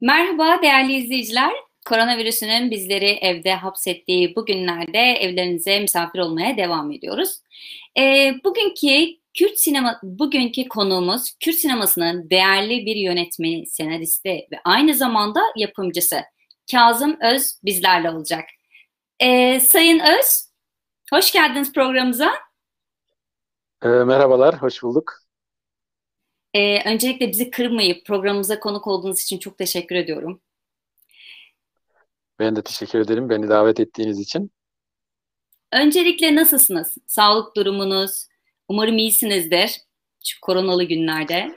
Merhaba değerli izleyiciler. Koronavirüsünün bizleri evde hapsettiği bu günlerde evlerinize misafir olmaya devam ediyoruz. Bugünkü konuğumuz Kürt sinemasının değerli bir yönetmeni, senaristi ve aynı zamanda yapımcısı Kazım Öz bizlerle olacak. Sayın Öz, hoş geldiniz programımıza. Merhabalar, hoş bulduk. Öncelikle bizi kırmayıp programımıza konuk olduğunuz için çok teşekkür ediyorum. Ben de teşekkür ederim beni davet ettiğiniz için. Öncelikle nasılsınız? Sağlık durumunuz? Umarım iyisinizdir şu koronalı günlerde.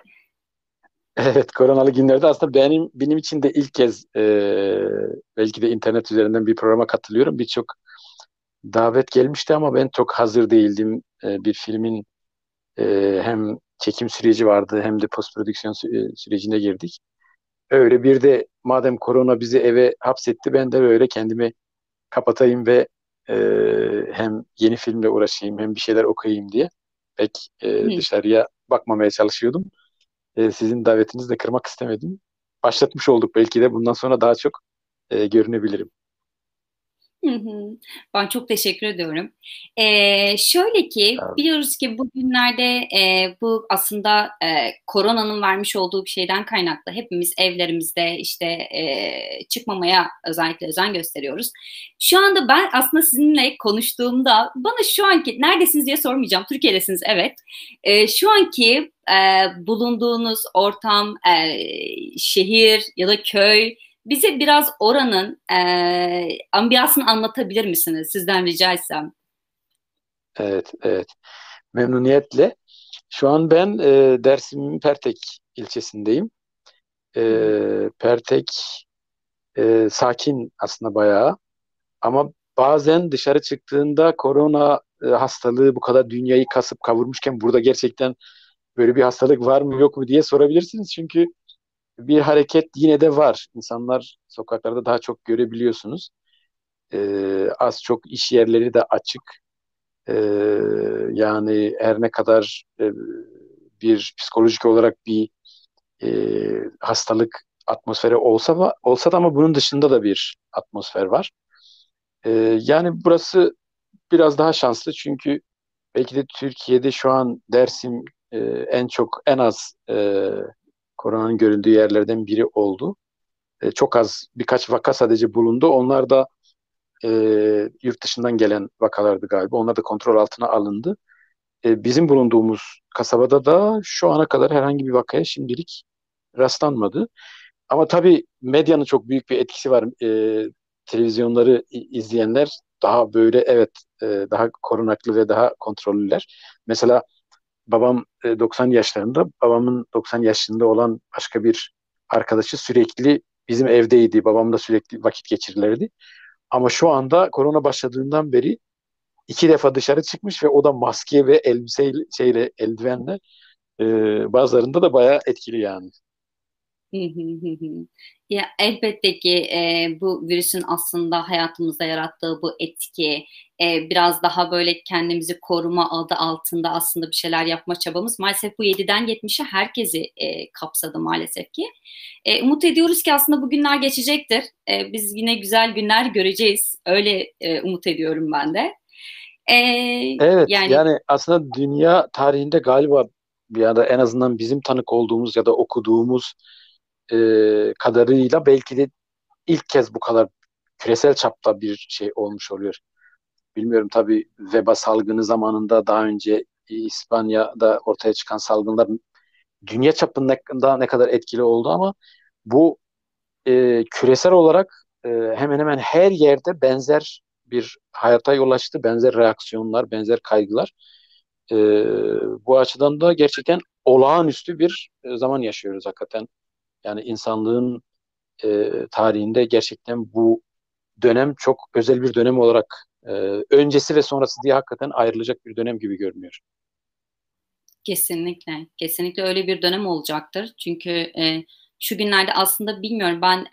Evet, koronalı günlerde aslında benim için de ilk kez belki de internet üzerinden bir programa katılıyorum. Birçok davet gelmişti ama ben çok hazır değildim. Bir filmin hem çekim süreci vardı hem de post prodüksiyon sürecine girdik. Öyle bir de madem korona bizi eve hapsetti ben de böyle kendimi kapatayım ve e, hem yeni filmle uğraşayım hem bir şeyler okuyayım diye pek Hı. dışarıya bakmamaya çalışıyordum. Sizin davetinizi de kırmak istemedim. Başlatmış olduk belki de bundan sonra daha çok görünebilirim. Hı hı. Ben çok teşekkür ediyorum. Şöyle ki Sağ olun. biliyoruz ki bugünlerde bu aslında koronanın vermiş olduğu bir şeyden kaynaklı hepimiz evlerimizde işte çıkmamaya özellikle özen gösteriyoruz. Şu anda ben aslında sizinle konuştuğumda bana şu anki neredesiniz diye sormayacağım. Türkiye'desiniz, evet. Şu anki bulunduğunuz ortam, şehir ya da köy, bize biraz oranın ambiyansını anlatabilir misiniz? Sizden rica etsem. Evet, evet. Memnuniyetle. Şu an ben Dersim'in Pertek ilçesindeyim. Hı hı. Pertek sakin aslında bayağı. Ama bazen dışarı çıktığında korona hastalığı bu kadar dünyayı kasıp kavurmuşken burada gerçekten böyle bir hastalık var mı yok mu diye sorabilirsiniz. Çünkü bir hareket yine de var. İnsanlar sokaklarda daha çok görebiliyorsunuz. Az çok iş yerleri de açık. Ee, Yani her ne kadar bir psikolojik olarak bir hastalık atmosferi olsa da ama bunun dışında da bir atmosfer var. Yani burası biraz daha şanslı çünkü belki de Türkiye'de şu an Dersim en çok en az koronanın görüldüğü yerlerden biri oldu. Çok az birkaç vaka sadece bulundu. Onlar da e, yurt dışından gelen vakalardı galiba. Onlar da kontrol altına alındı. Bizim bulunduğumuz kasabada da şu ana kadar herhangi bir vakaya şimdilik rastlanmadı. Ama tabii medyanın çok büyük bir etkisi var. Televizyonları izleyenler daha böyle evet daha korunaklı ve daha kontrollüler. Mesela babam 90 yaşlarında, babamın 90 yaşında olan başka bir arkadaşı sürekli bizim evdeydi. Babamla sürekli vakit geçirirlerdi. Ama şu anda korona başladığından beri iki defa dışarı çıkmış ve o da maske ve elbiseyle eldivenle bazılarında da bayağı etkili yani. Hı hı hı hı. Ya elbette ki bu virüsün aslında hayatımızda yarattığı bu etki, biraz daha böyle kendimizi koruma adı altında aslında bir şeyler yapma çabamız maalesef bu 7'den 70'e herkesi kapsadı maalesef ki. Umut ediyoruz ki aslında bu günler geçecektir. Biz yine güzel günler göreceğiz. Öyle umut ediyorum ben de. E, Evet yani yani aslında dünya tarihinde galiba ya da en azından bizim tanık olduğumuz ya da okuduğumuz kadarıyla belki de ilk kez bu kadar küresel çapta bir şey olmuş oluyor. Bilmiyorum tabii veba salgını zamanında daha önce İspanya'da ortaya çıkan salgınlar dünya çapında ne kadar etkili oldu ama bu küresel olarak hemen hemen her yerde benzer bir hayata yol açtı, benzer reaksiyonlar, benzer kaygılar. E, Bu açıdan da gerçekten olağanüstü bir zaman yaşıyoruz hakikaten. Yani insanlığın tarihinde gerçekten bu dönem çok özel bir dönem olarak öncesi ve sonrası diye hakikaten ayrılacak bir dönem gibi görünüyor. kesinlikle, kesinlikle öyle bir dönem olacaktır. Çünkü şu günlerde aslında bilmiyorum ben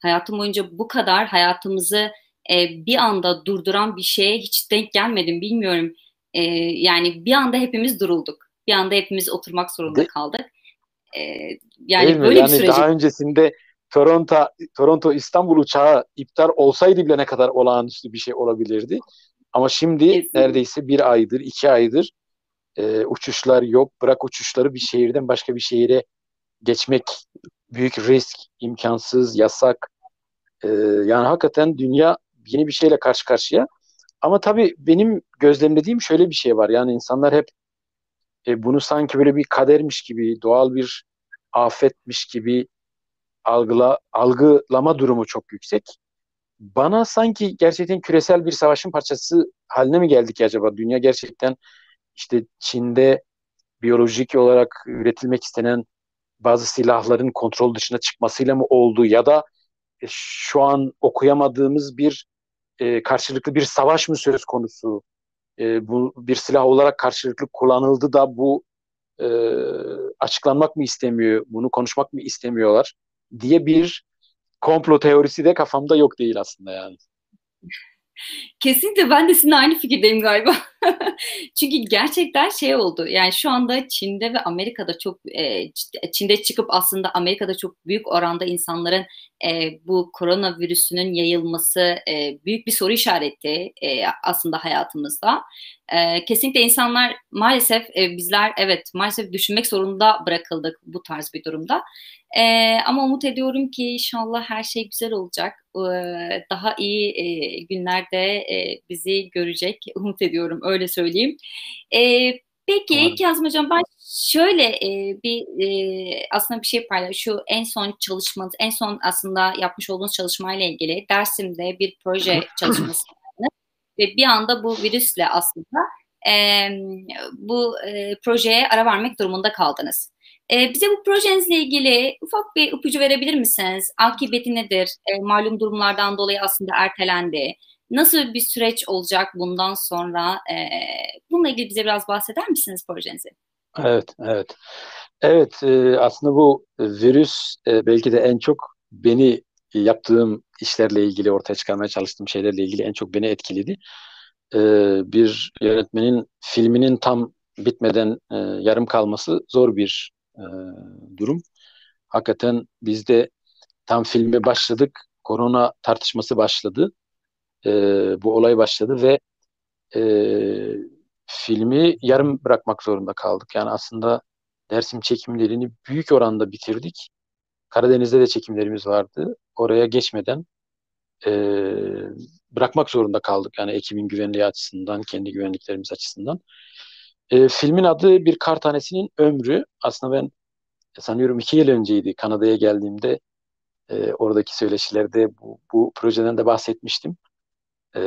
hayatım boyunca bu kadar hayatımızı bir anda durduran bir şeye hiç denk gelmedim. Bilmiyorum. Yani bir anda hepimiz durulduk. Bir anda hepimiz oturmak zorunda De, kaldık. E, Değil yani mi? böyle bir Yani süreci. daha öncesinde Toronto İstanbul uçağı iptal olsaydı bile ne kadar olağanüstü bir şey olabilirdi. Ama şimdi Kesin. neredeyse bir aydır, 2 aydır uçuşlar yok. Bırak uçuşları, bir şehirden başka bir şehire geçmek büyük risk, imkansız, yasak. Yani hakikaten dünya yeni bir şeyle karşı karşıya. Ama tabii benim gözlemlediğim şöyle bir şey var. Yani insanlar hep bunu sanki böyle bir kadermiş gibi, doğal bir afetmiş gibi algılama durumu çok yüksek. Bana sanki gerçekten küresel bir savaşın parçası haline mi geldik acaba? Dünya gerçekten işte Çin'de biyolojik olarak üretilmek istenen bazı silahların kontrol dışına çıkmasıyla mı oldu, ya da şu an okuyamadığımız bir karşılıklı bir savaş mı söz konusu? Bu bir silah olarak karşılıklı kullanıldı da bu e, açıklanmak mı istemiyor, bunu konuşmak mı istemiyorlar diye bir komplo teorisi de kafamda yok değil aslında yani. Kesinlikle ben de sizinle aynı fikirdeyim galiba. Çünkü gerçekten şey oldu. Yani şu anda Çin'de ve Amerika'da çok Çin'de çıkıp aslında Amerika'da çok büyük oranda insanların bu koronavirüsünün yayılması büyük bir soru işareti aslında hayatımızda. Kesinlikle insanlar maalesef bizler evet maalesef düşünmek zorunda bırakıldık bu tarz bir durumda. Ama umut ediyorum ki inşallah her şey güzel olacak. Daha iyi günlerde bizi görecek. Umut ediyorum, öyle söyleyeyim. Peki Umarım. Kazım Hocam, ben şöyle aslında bir şey paylaş. Şu en son çalışmanız, en son aslında yapmış olduğunuz çalışmayla ilgili Dersim'de bir proje çalışması yaptınız. Ve bir anda bu virüsle aslında e, bu projeye ara vermek durumunda kaldınız. Bize bu projenizle ilgili ufak bir ipucu verebilir misiniz? Akıbeti nedir? Malum durumlardan dolayı aslında ertelendi. Nasıl bir süreç olacak bundan sonra? Bununla ilgili bize biraz bahseder misiniz projenizi? Evet, evet. Evet, aslında bu virüs belki de en çok beni yaptığım işlerle ilgili, ortaya çıkarmaya çalıştığım şeylerle ilgili en çok beni etkiledi. E, Bir yönetmenin filminin tam bitmeden yarım kalması zor bir durum. Hakikaten biz de tam filme başladık, korona tartışması başladı, e, bu olay başladı ve e, filmi yarım bırakmak zorunda kaldık. Yani aslında Dersim çekimlerini büyük oranda bitirdik. Karadeniz'de de çekimlerimiz vardı. Oraya geçmeden e, bırakmak zorunda kaldık. Yani ekibin güvenliği açısından, kendi güvenliklerimiz açısından. Filmin adı Bir Kar Tanesi'nin Ömrü. Aslında ben sanıyorum 2 yıl önceydi Kanada'ya geldiğimde oradaki söyleşilerde bu projeden de bahsetmiştim. E,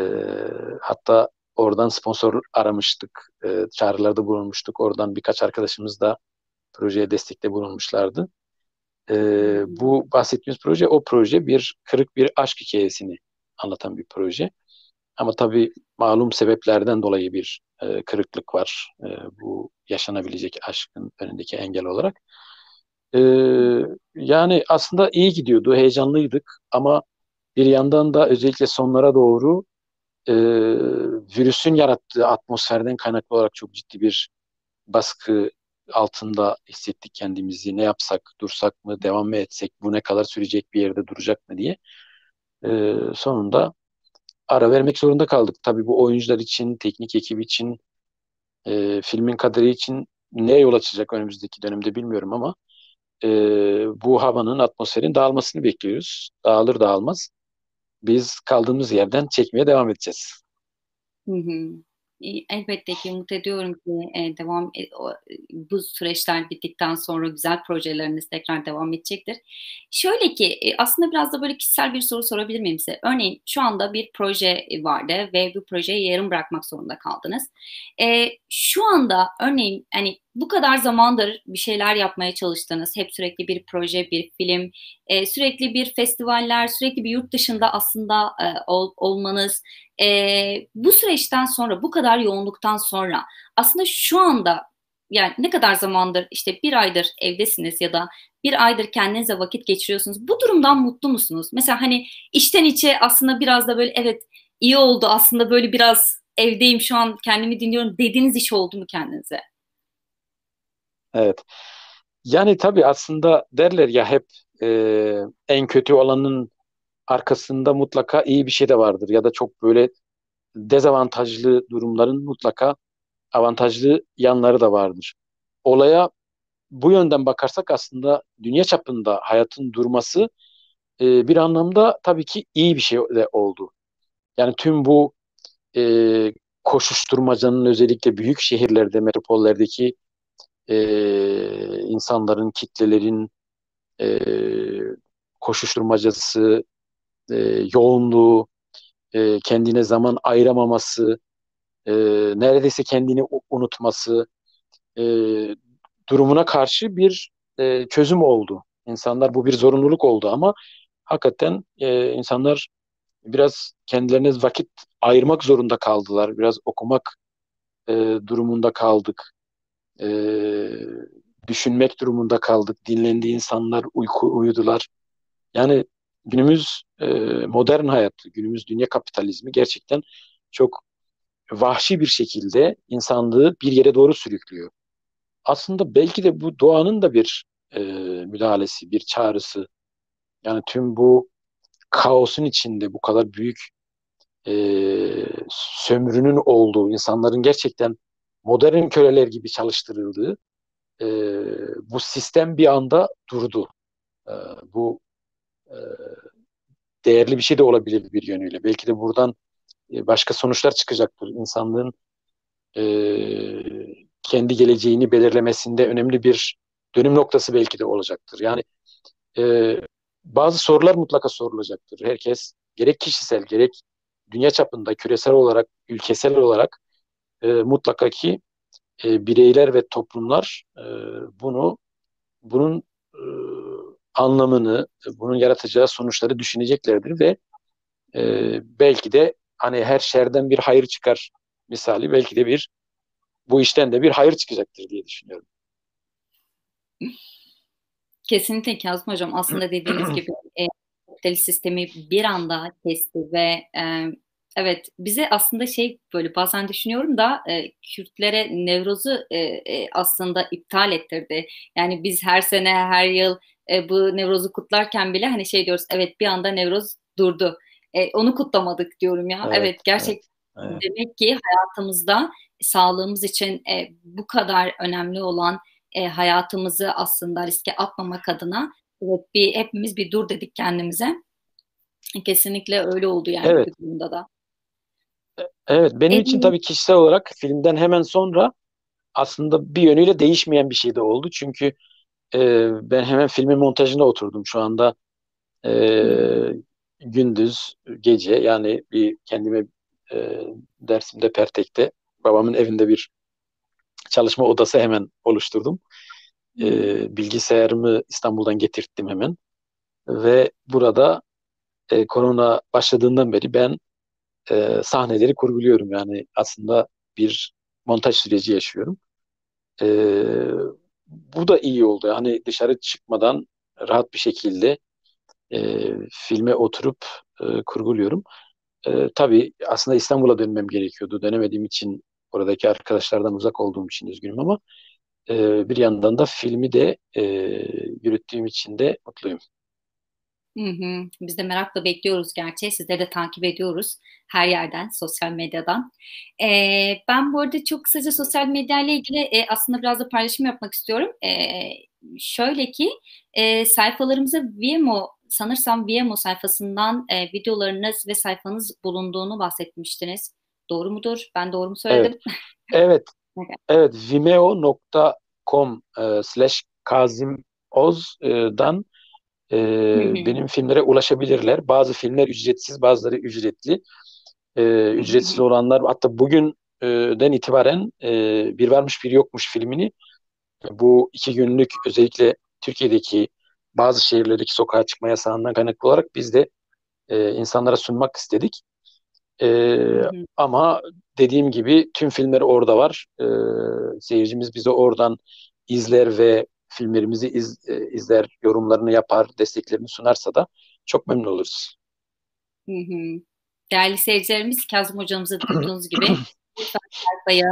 Hatta oradan sponsor aramıştık, çağrılarda bulunmuştuk. Oradan birkaç arkadaşımız da projeye destekte bulunmuşlardı. Hı hı. Bu bahsettiğimiz proje, o proje bir kırık bir aşk hikayesini anlatan bir proje. Ama tabii malum sebeplerden dolayı bir kırıklık var. Bu yaşanabilecek aşkın önündeki engel olarak. E, Yani aslında iyi gidiyordu, heyecanlıydık ama bir yandan da özellikle sonlara doğru e, virüsün yarattığı atmosferden kaynaklı olarak çok ciddi bir baskı altında hissettik kendimizi. Ne yapsak, dursak mı, devam mı etsek, bu ne kadar sürecek, bir yerde duracak mı diye. Sonunda ara vermek zorunda kaldık. Tabii bu oyuncular için, teknik ekip için, filmin kaderi için neye yol açacak önümüzdeki dönemde bilmiyorum ama e, bu havanın, atmosferin dağılmasını bekliyoruz. Dağılır dağılmaz biz kaldığımız yerden çekmeye devam edeceğiz. Hı hı. Elbette ki umut ediyorum ki bu süreçler bittikten sonra güzel projeleriniz tekrar devam edecektir. Şöyle ki aslında biraz da böyle kişisel bir soru sorabilir miyim size? Örneğin şu anda bir proje vardı ve bu projeyi yarım bırakmak zorunda kaldınız. Şu anda örneğin hani bu kadar zamandır bir şeyler yapmaya çalıştınız. Hep sürekli bir proje, bir film, sürekli bir festivaller, sürekli bir yurt dışında aslında olmanız. Bu süreçten sonra, bu kadar yoğunluktan sonra aslında şu anda yani ne kadar zamandır işte bir aydır evdesiniz ya da bir aydır kendinize vakit geçiriyorsunuz. Bu durumdan mutlu musunuz? Mesela hani içten içe aslında biraz da böyle evet iyi oldu aslında böyle biraz evdeyim şu an kendimi dinliyorum dediğiniz iş oldu mu kendinize? Evet. Yani tabii aslında derler ya hep en kötü olanın arkasında mutlaka iyi bir şey de vardır. Ya da çok böyle dezavantajlı durumların mutlaka avantajlı yanları da vardır. Olaya bu yönden bakarsak aslında dünya çapında hayatın durması bir anlamda tabii ki iyi bir şey de oldu. Yani tüm bu e, koşuşturmacanın özellikle büyük şehirlerde, metropollerdeki insanların, kitlelerin e, koşuşturmacası, yoğunluğu, kendine zaman ayıramaması, e, neredeyse kendini unutması e, durumuna karşı bir çözüm oldu. İnsanlar bu bir zorunluluk oldu ama hakikaten insanlar biraz kendilerine vakit ayırmak zorunda kaldılar. Biraz okumak e, durumunda kaldık. E, düşünmek durumunda kaldık. Dinlendi insanlar, uyudular. Yani günümüz modern hayatı, günümüz dünya kapitalizmi gerçekten çok vahşi bir şekilde insanlığı bir yere doğru sürüklüyor. Aslında belki de bu doğanın da bir müdahalesi, bir çağrısı. Yani tüm bu kaosun içinde bu kadar büyük e, sömürünün olduğu, insanların gerçekten modern köleler gibi çalıştırıldığı e, bu sistem bir anda durdu. E, bu e, değerli bir şey de olabilir bir yönüyle. Belki de buradan başka sonuçlar çıkacaktır. İnsanlığın e, kendi geleceğini belirlemesinde önemli bir dönüm noktası belki de olacaktır. Yani e, bazı sorular mutlaka sorulacaktır. Herkes gerek kişisel gerek dünya çapında küresel olarak, ülkesel olarak mutlaka ki bireyler ve toplumlar bunun e, anlamını, bunun yaratacağı sonuçları düşüneceklerdir ve belki de hani her şerden bir hayır çıkar misali belki de bu işten de bir hayır çıkacaktır diye düşünüyorum. Kesinlikle Kazım Hocam, aslında dediğiniz gibi kapitalist sistemi bir anda kesti ve evet, bize aslında şey, böyle bazen düşünüyorum da Kürtlere Nevruz'u aslında iptal ettirdi. Yani biz her sene her yıl bu Nevruz'u kutlarken bile hani şey diyoruz, evet bir anda Nevruz durdu. Onu kutlamadık diyorum ya. Evet, Evet, evet, gerçekten evet. demek ki hayatımızda sağlığımız için bu kadar önemli olan hayatımızı aslında riske atmamak adına, evet, hepimiz bir dur dedik kendimize. Kesinlikle öyle oldu yani Evet, bu durumda da. evet. Benim E, için tabii kişisel olarak filmden hemen sonra aslında bir yönüyle değişmeyen bir şey de oldu. Çünkü ben hemen filmin montajına oturdum şu anda. hı hı, Gündüz, gece yani bir kendime Dersim'de Pertek'te babamın evinde bir çalışma odası hemen oluşturdum. hı hı, Bilgisayarımı İstanbul'dan getirttim hemen ve burada korona başladığından beri ben sahneleri kurguluyorum. Yani aslında bir montaj süreci yaşıyorum. E, bu da iyi oldu. Hani dışarı çıkmadan rahat bir şekilde filme oturup kurguluyorum. Tabii aslında İstanbul'a dönmem gerekiyordu. Dönemediğim için oradaki arkadaşlardan uzak olduğum için üzgünüm ama bir yandan da filmi de yürüttüğüm için de mutluyum. hı hı. Biz de merakla bekliyoruz gerçi. Sizleri de takip ediyoruz her yerden, sosyal medyadan. Ben bu arada çok kısaca sosyal medya ile ilgili aslında biraz da paylaşım yapmak istiyorum. Şöyle ki sayfalarımıza Vimeo, sanırsam Vimeo sayfasından videolarınız ve sayfanız bulunduğunu bahsetmiştiniz. Doğru mudur? Ben doğru mu Evet, söyledim? evet, Evet. evet. Vimeo.com/Kazim Oz'dan Hı hı. benim filmlere ulaşabilirler. Bazı filmler ücretsiz, bazıları ücretli. Hı Ücretsiz hı. olanlar hatta bugünden itibaren Bir Varmış Bir Yokmuş filmini bu 2 günlük özellikle Türkiye'deki bazı şehirlerdeki sokağa çıkma yasağından kaynaklı olarak biz de insanlara sunmak istedik. Hı Ee, hı. ama dediğim gibi tüm filmleri orada var. Seyircimiz bizi oradan izler ve filmlerimizi izler, yorumlarını yapar, desteklerini sunarsa da çok memnun oluruz. Hı hı. Değerli seyircilerimiz, Kazım hocamıza duyduğunuz gibi lütfen sayfayı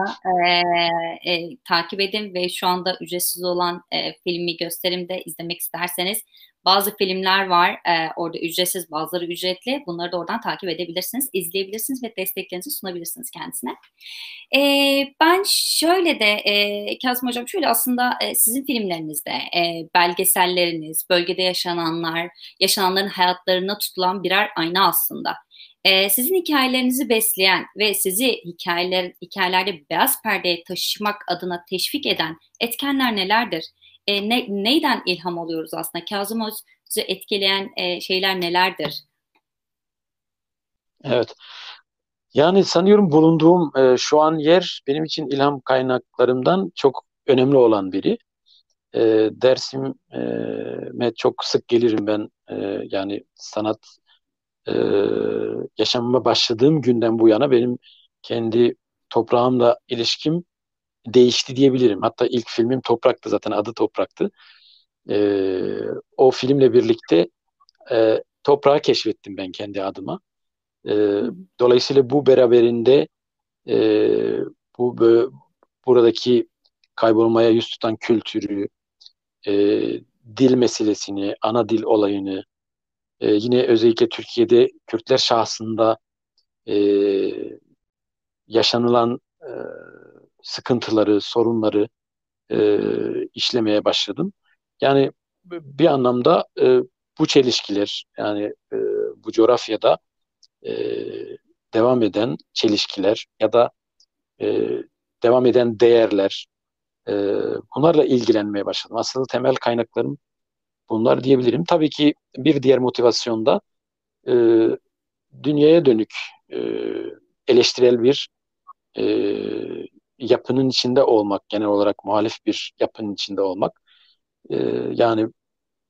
takip edin ve şu anda ücretsiz olan filmi gösterimde izlemek isterseniz bazı filmler var orada ücretsiz, bazıları ücretli. Bunları da oradan takip edebilirsiniz, izleyebilirsiniz ve desteklerinizi sunabilirsiniz kendisine. Ben şöyle de Kazım Hocam şöyle aslında sizin filmlerinizde belgeselleriniz, bölgede yaşananlar, yaşananların hayatlarına tutulan birer ayna aslında. Sizin hikayelerinizi besleyen ve sizi hikayelerde beyaz perdeye taşımak adına teşvik eden etkenler nelerdir? Neyden ilham alıyoruz aslında? Kazım Öz'ü etkileyen şeyler nelerdir? Evet. Yani sanıyorum bulunduğum şu an yer benim için ilham kaynaklarımdan çok önemli olan biri. Dersim'e çok sık gelirim ben. Yani sanat e, yaşamıma başladığım günden bu yana benim kendi toprağımla ilişkim değişti diyebilirim. Hatta ilk filmim Toprak'tı, zaten adı Toprak'tı. Ee, O filmle birlikte toprağı keşfettim ben kendi adıma. Ee, Hı hı. Dolayısıyla bu beraberinde e, bu buradaki kaybolmaya yüz tutan kültürü, e, dil meselesini, ana dil olayını, yine özellikle Türkiye'de Kürtler şahsında e, yaşanılan sıkıntıları, sorunları işlemeye başladım. Yani bir anlamda bu çelişkiler, yani bu coğrafyada e, devam eden çelişkiler ya da e, devam eden değerler, e, bunlarla ilgilenmeye başladım. Aslında temel kaynaklarım bunlar diyebilirim. Tabii ki bir diğer motivasyon da e, dünyaya dönük e, eleştirel bir e, yapının içinde olmak, genel olarak muhalif bir yapının içinde olmak. E, Yani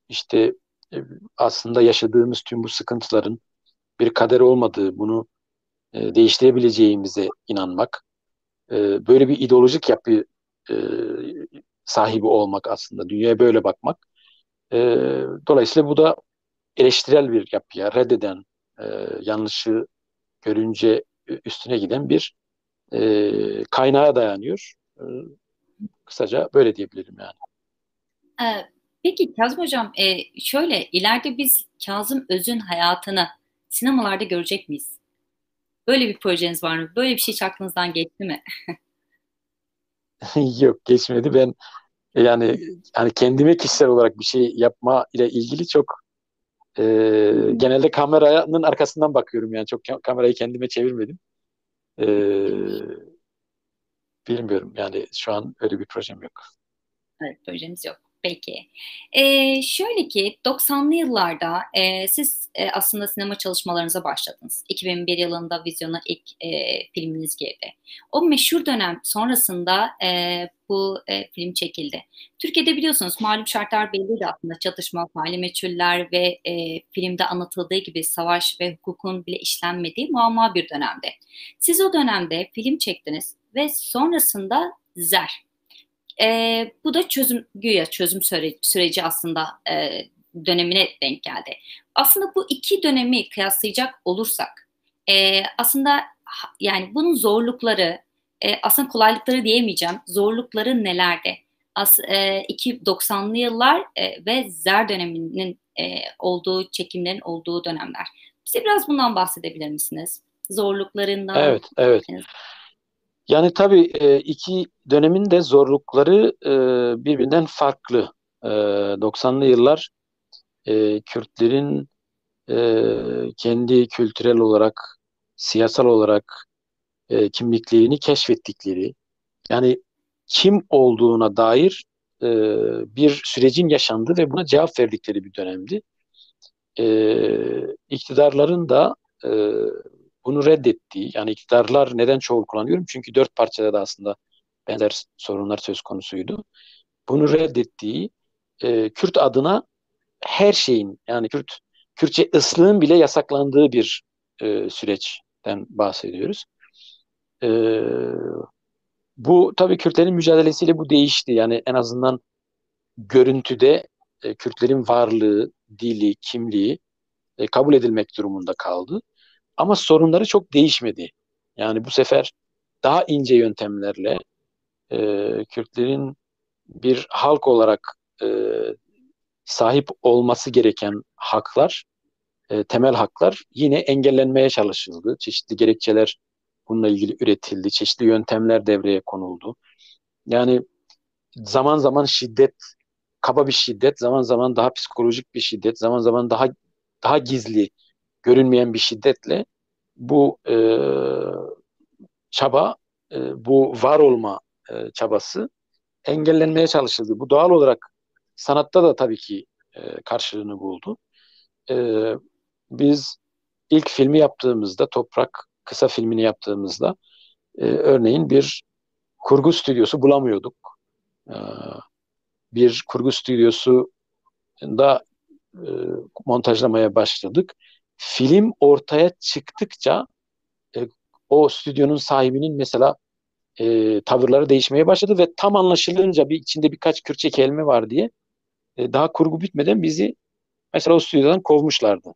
işte e, aslında yaşadığımız tüm bu sıkıntıların bir kader olmadığı, bunu değiştirebileceğimize inanmak, böyle bir ideolojik yapı e, sahibi olmak, aslında dünyaya böyle bakmak. E, Dolayısıyla bu da eleştirel bir yapıya, reddeden, yanlışı görünce üstüne giden bir kaynağa dayanıyor. Kısaca böyle diyebilirim yani. Peki Kazım Hocam, şöyle ileride biz Kazım Öz'ün hayatını sinemalarda görecek miyiz? Böyle bir projeniz var mı? Böyle bir şey hiç aklınızdan geçti mi? Yok, geçmedi. Ben yani kendime kişisel olarak bir şey yapma ile ilgili çok genelde kameranın arkasından bakıyorum, yani çok kamerayı kendime çevirmedim. E, Bilmiyorum, yani şu an öyle bir projem yok. Evet, projemiz yok. Peki. Şöyle ki 90'lı yıllarda siz aslında sinema çalışmalarınıza başladınız. 2001 yılında vizyona ilk filminiz girdi. O meşhur dönem sonrasında bu film çekildi. Türkiye'de biliyorsunuz malum şartlar belliydi aslında. Çatışma, faili meçhuller ve filmde anlatıldığı gibi savaş ve hukukun bile işlenmediği muamma bir dönemde. Siz o dönemde film çektiniz ve sonrasında Zer. Bu da güya çözüm süreci aslında dönemine denk geldi. Aslında bu iki dönemi kıyaslayacak olursak aslında yani bunun zorlukları aslında kolaylıkları diyemeyeceğim. Zorlukları nelerde? 90'lı yıllar ve Zer döneminin olduğu çekimlerin olduğu dönemler. Bize biraz bundan bahsedebilir misiniz? Zorluklarından. Evet, evet. Yani tabii iki dönemin de zorlukları birbirinden farklı. 90'lı yıllar Kürtlerin kendi kültürel olarak, siyasal olarak kimliklerini keşfettikleri, yani kim olduğuna dair e, bir sürecin yaşandığı ve buna cevap verdikleri bir dönemdi. İktidarların da e, bunu reddettiği, yani iktidarlar, neden çoğul kullanıyorum? Çünkü dört parçada da aslında benzer sorunlar söz konusuydu. Bunu reddettiği, Kürt adına her şeyin, yani Kürtçe ıslığın bile yasaklandığı bir süreçten bahsediyoruz. E, Bu tabii Kürtlerin mücadelesiyle bu değişti. Yani en azından görüntüde Kürtlerin varlığı, dili, kimliği kabul edilmek durumunda kaldı. Ama sorunları çok değişmedi. Yani bu sefer daha ince yöntemlerle Kürtlerin bir halk olarak e, sahip olması gereken haklar, temel haklar yine engellenmeye çalışıldı. Çeşitli gerekçeler bununla ilgili üretildi. Çeşitli yöntemler devreye konuldu. Yani zaman zaman şiddet, kaba bir şiddet, zaman zaman daha psikolojik bir şiddet, zaman zaman daha gizli, görünmeyen bir şiddetle bu çaba, bu var olma çabası engellenmeye çalışıldı. Bu doğal olarak sanatta da tabii ki karşılığını buldu. E, Biz ilk filmi yaptığımızda, Toprak kısa filmini yaptığımızda örneğin bir kurgu stüdyosu bulamıyorduk. E, Bir kurgu stüdyosunda e, montajlamaya başladık. Film ortaya çıktıkça e, o stüdyonun sahibinin mesela tavırları değişmeye başladı ve tam anlaşılınca içinde birkaç Kürtçe kelime var diye daha kurgu bitmeden bizi mesela o stüdyodan kovmuşlardı.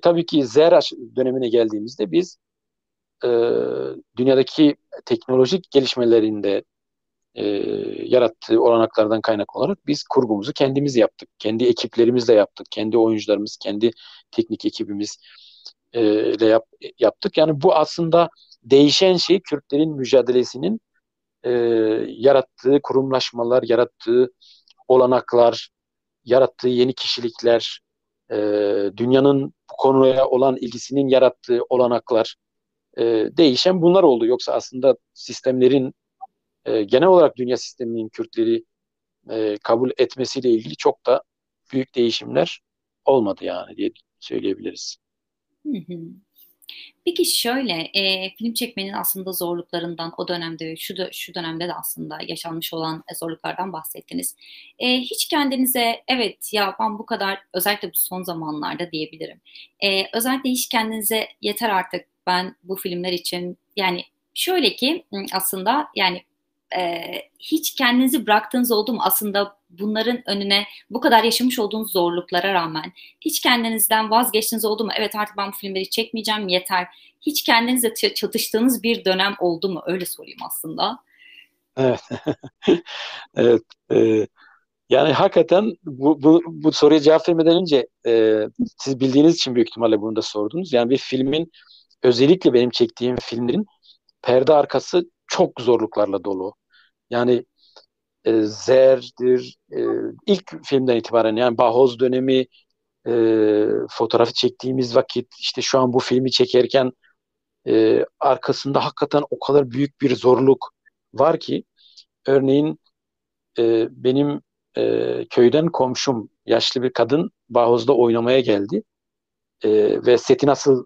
Tabii ki Zera dönemine geldiğimizde biz e, dünyadaki teknolojik gelişmelerinde e, yarattığı olanaklardan kaynak olarak biz kurgumuzu kendimiz yaptık. Kendi ekiplerimizle yaptık. Kendi oyuncularımız, kendi teknik ekibimiz ile yaptık. Yani bu aslında değişen şey Kürtlerin mücadelesinin e, yarattığı kurumlaşmalar, yarattığı olanaklar, yarattığı yeni kişilikler, e, dünyanın bu konuya olan ilgisinin yarattığı olanaklar, e, değişen bunlar oldu. Yoksa aslında sistemlerin genel olarak dünya sisteminin Kürtleri kabul etmesiyle ilgili çok da büyük değişimler olmadı yani diye söyleyebiliriz. Hı hı. Peki şöyle, film çekmenin aslında zorluklarından o dönemde ve şu dönemde de aslında yaşanmış olan zorluklardan bahsettiniz. Hiç kendinize evet ya ben bu kadar özellikle bu son zamanlarda diyebilirim. Özellikle hiç kendinize yeter artık ben bu filmler için yani şöyle ki aslında yani hiç kendinizi bıraktığınız oldu mu aslında bunların önüne bu kadar yaşamış olduğunuz zorluklara rağmen hiç kendinizden vazgeçtiğiniz oldu mu? Evet artık ben bu filmleri çekmeyeceğim yeter. Hiç kendinizle çatıştığınız bir dönem oldu mu? Öyle sorayım aslında. Evet. Evet. Yani hakikaten bu soruya cevap vermeden önce siz bildiğiniz için büyük ihtimalle bunu da sordunuz. Yani bir filmin, özellikle benim çektiğim filmlerin perde arkası çok zorluklarla dolu. Yani Zer'dir, ilk filmden itibaren yani Bahoz dönemi, fotoğrafı çektiğimiz vakit, işte şu an bu filmi çekerken arkasında hakikaten o kadar büyük bir zorluk var ki, örneğin benim köyden komşum yaşlı bir kadın Bahoz'da oynamaya geldi. Ve seti nasıl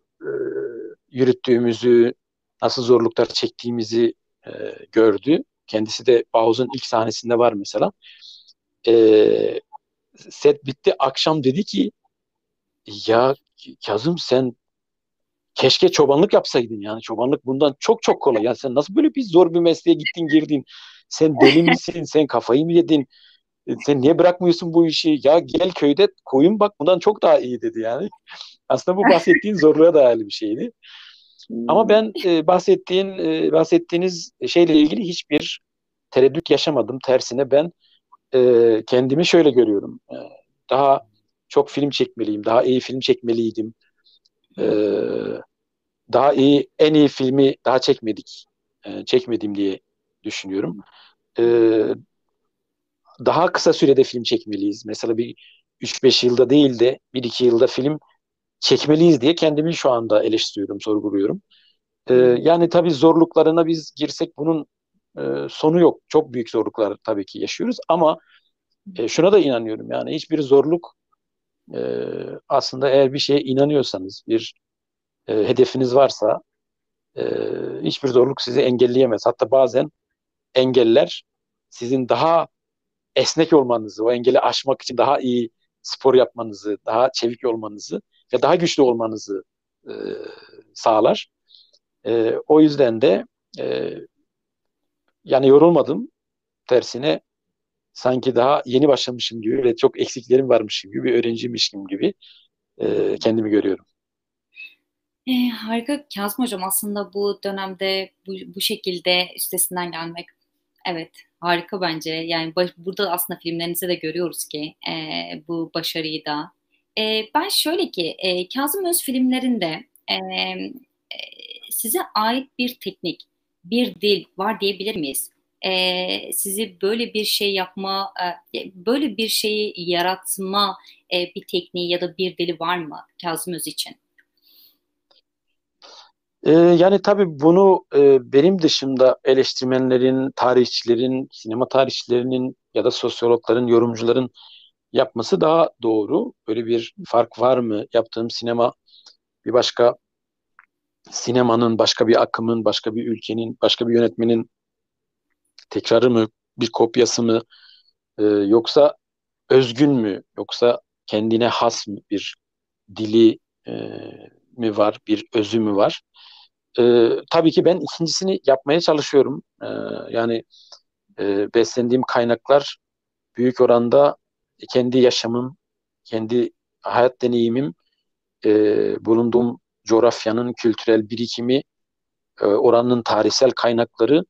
yürüttüğümüzü, nasıl zorluklar çektiğimizi gördü. Kendisi de Bahoz'un ilk sahnesinde var mesela. E, Set bitti, akşam dedi ki ya Kazım, sen keşke çobanlık yapsaydın, yani çobanlık bundan çok çok kolay. Yani sen nasıl böyle bir zor bir mesleğe gittin girdin? Sen deli misin? Sen kafayı mı yedin? Sen niye bırakmıyorsun bu işi? Ya gel köyde koyun bak, bundan çok daha iyi dedi yani. Aslında bu bahsettiğin zorluğa dayalı bir şeydi. Ama Hmm. ben bahsettiğiniz şeyle ilgili hiçbir tereddüt yaşamadım. Tersine ben kendimi şöyle görüyorum. Daha çok film çekmeliyim, daha iyi film çekmeliydim. E, Daha iyi, en iyi filmi daha çekmedim diye düşünüyorum. E, Daha kısa sürede film çekmeliyiz. Mesela bir 3-5 yılda değil de 1-2 yılda film çekmeliyiz diye kendimi şu anda eleştiriyorum, sorguluyorum. Yani tabii zorluklarına biz girsek bunun sonu yok. Çok büyük zorluklar tabii ki yaşıyoruz ama şuna da inanıyorum. Yani hiçbir zorluk, e, aslında eğer bir şeye inanıyorsanız, bir hedefiniz varsa e, hiçbir zorluk sizi engelleyemez. Hatta bazen engeller sizin daha esnek olmanızı, o engeli aşmak için daha iyi spor yapmanızı, daha çevik olmanızı ve daha güçlü olmanızı e, sağlar. O yüzden de e, yani yorulmadım. Tersine sanki daha yeni başlamışım gibi ve çok eksiklerim varmışım gibi, bir öğrenciymişim gibi kendimi görüyorum. Harika Kazım Hocam, aslında bu dönemde bu şekilde üstesinden gelmek, evet, harika bence. Yani burada aslında filmlerinizde de görüyoruz ki bu başarıyı da. Ben şöyle ki Kazım Öz filmlerinde size ait bir teknik, bir dil var diyebilir miyiz? Sizi böyle bir şey yapma, böyle bir şeyi yaratma bir tekniği ya da bir dili var mı Kazım Öz için? Yani tabii bunu benim dışında eleştirmenlerin, tarihçilerin, sinema tarihçilerinin ya da sosyologların, yorumcuların yapması daha doğru. Böyle bir fark var mı? Yaptığım sinema bir başka sinemanın, başka bir akımın, başka bir ülkenin, başka bir yönetmenin tekrarı mı, bir kopyası mı, yoksa özgün mü, yoksa kendine has mı bir dili e, mi var, bir özü mü var? Tabii ki ben ikincisini yapmaya çalışıyorum. Yani beslendiğim kaynaklar büyük oranda kendi yaşamım, kendi hayat deneyimim, bulunduğum coğrafyanın kültürel birikimi, oranın tarihsel kaynakları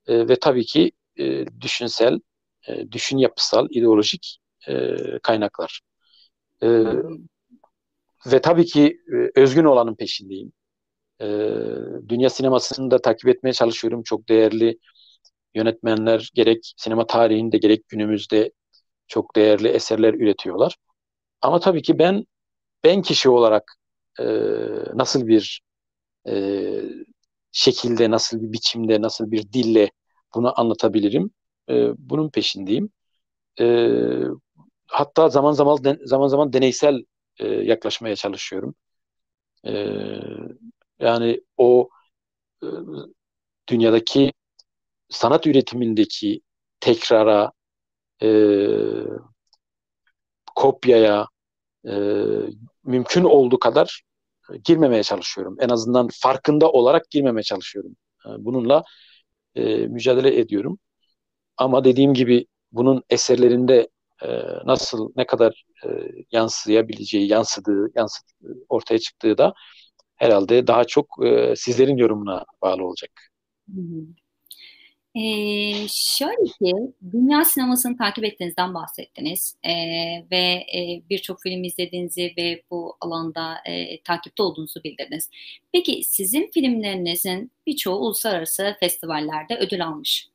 ve tabii ki düşünsel, düşün yapısal, ideolojik kaynaklar. E, Hı hı. Ve tabii ki özgün olanın peşindeyim. E, Dünya sinemasını da takip etmeye çalışıyorum. Çok değerli yönetmenler gerek sinema tarihinde gerek günümüzde çok değerli eserler üretiyorlar. Ama tabii ki ben kişi olarak e, nasıl bir e, şekilde, nasıl bir biçimde, nasıl bir dille bunu anlatabilirim? Bunun peşindeyim. E, Hatta zaman zaman deneysel yaklaşmaya çalışıyorum. E, Yani o e, dünyadaki sanat üretimindeki tekrara, e, kopyaya e, mümkün olduğu kadar girmemeye çalışıyorum. En azından farkında olarak girmemeye çalışıyorum. Bununla mücadele ediyorum. Ama dediğim gibi bunun eserlerinde nasıl, ne kadar yansıyabileceği, ortaya çıktığı da herhalde daha çok sizlerin yorumuna bağlı olacak. Hı hı. Şöyle ki dünya sinemasını takip ettiğinizden bahsettiniz. Ve birçok film izlediğinizi ve bu alanda takipte olduğunuzu bildirdiniz. Peki sizin filmlerinizin birçoğu uluslararası festivallerde ödül almış.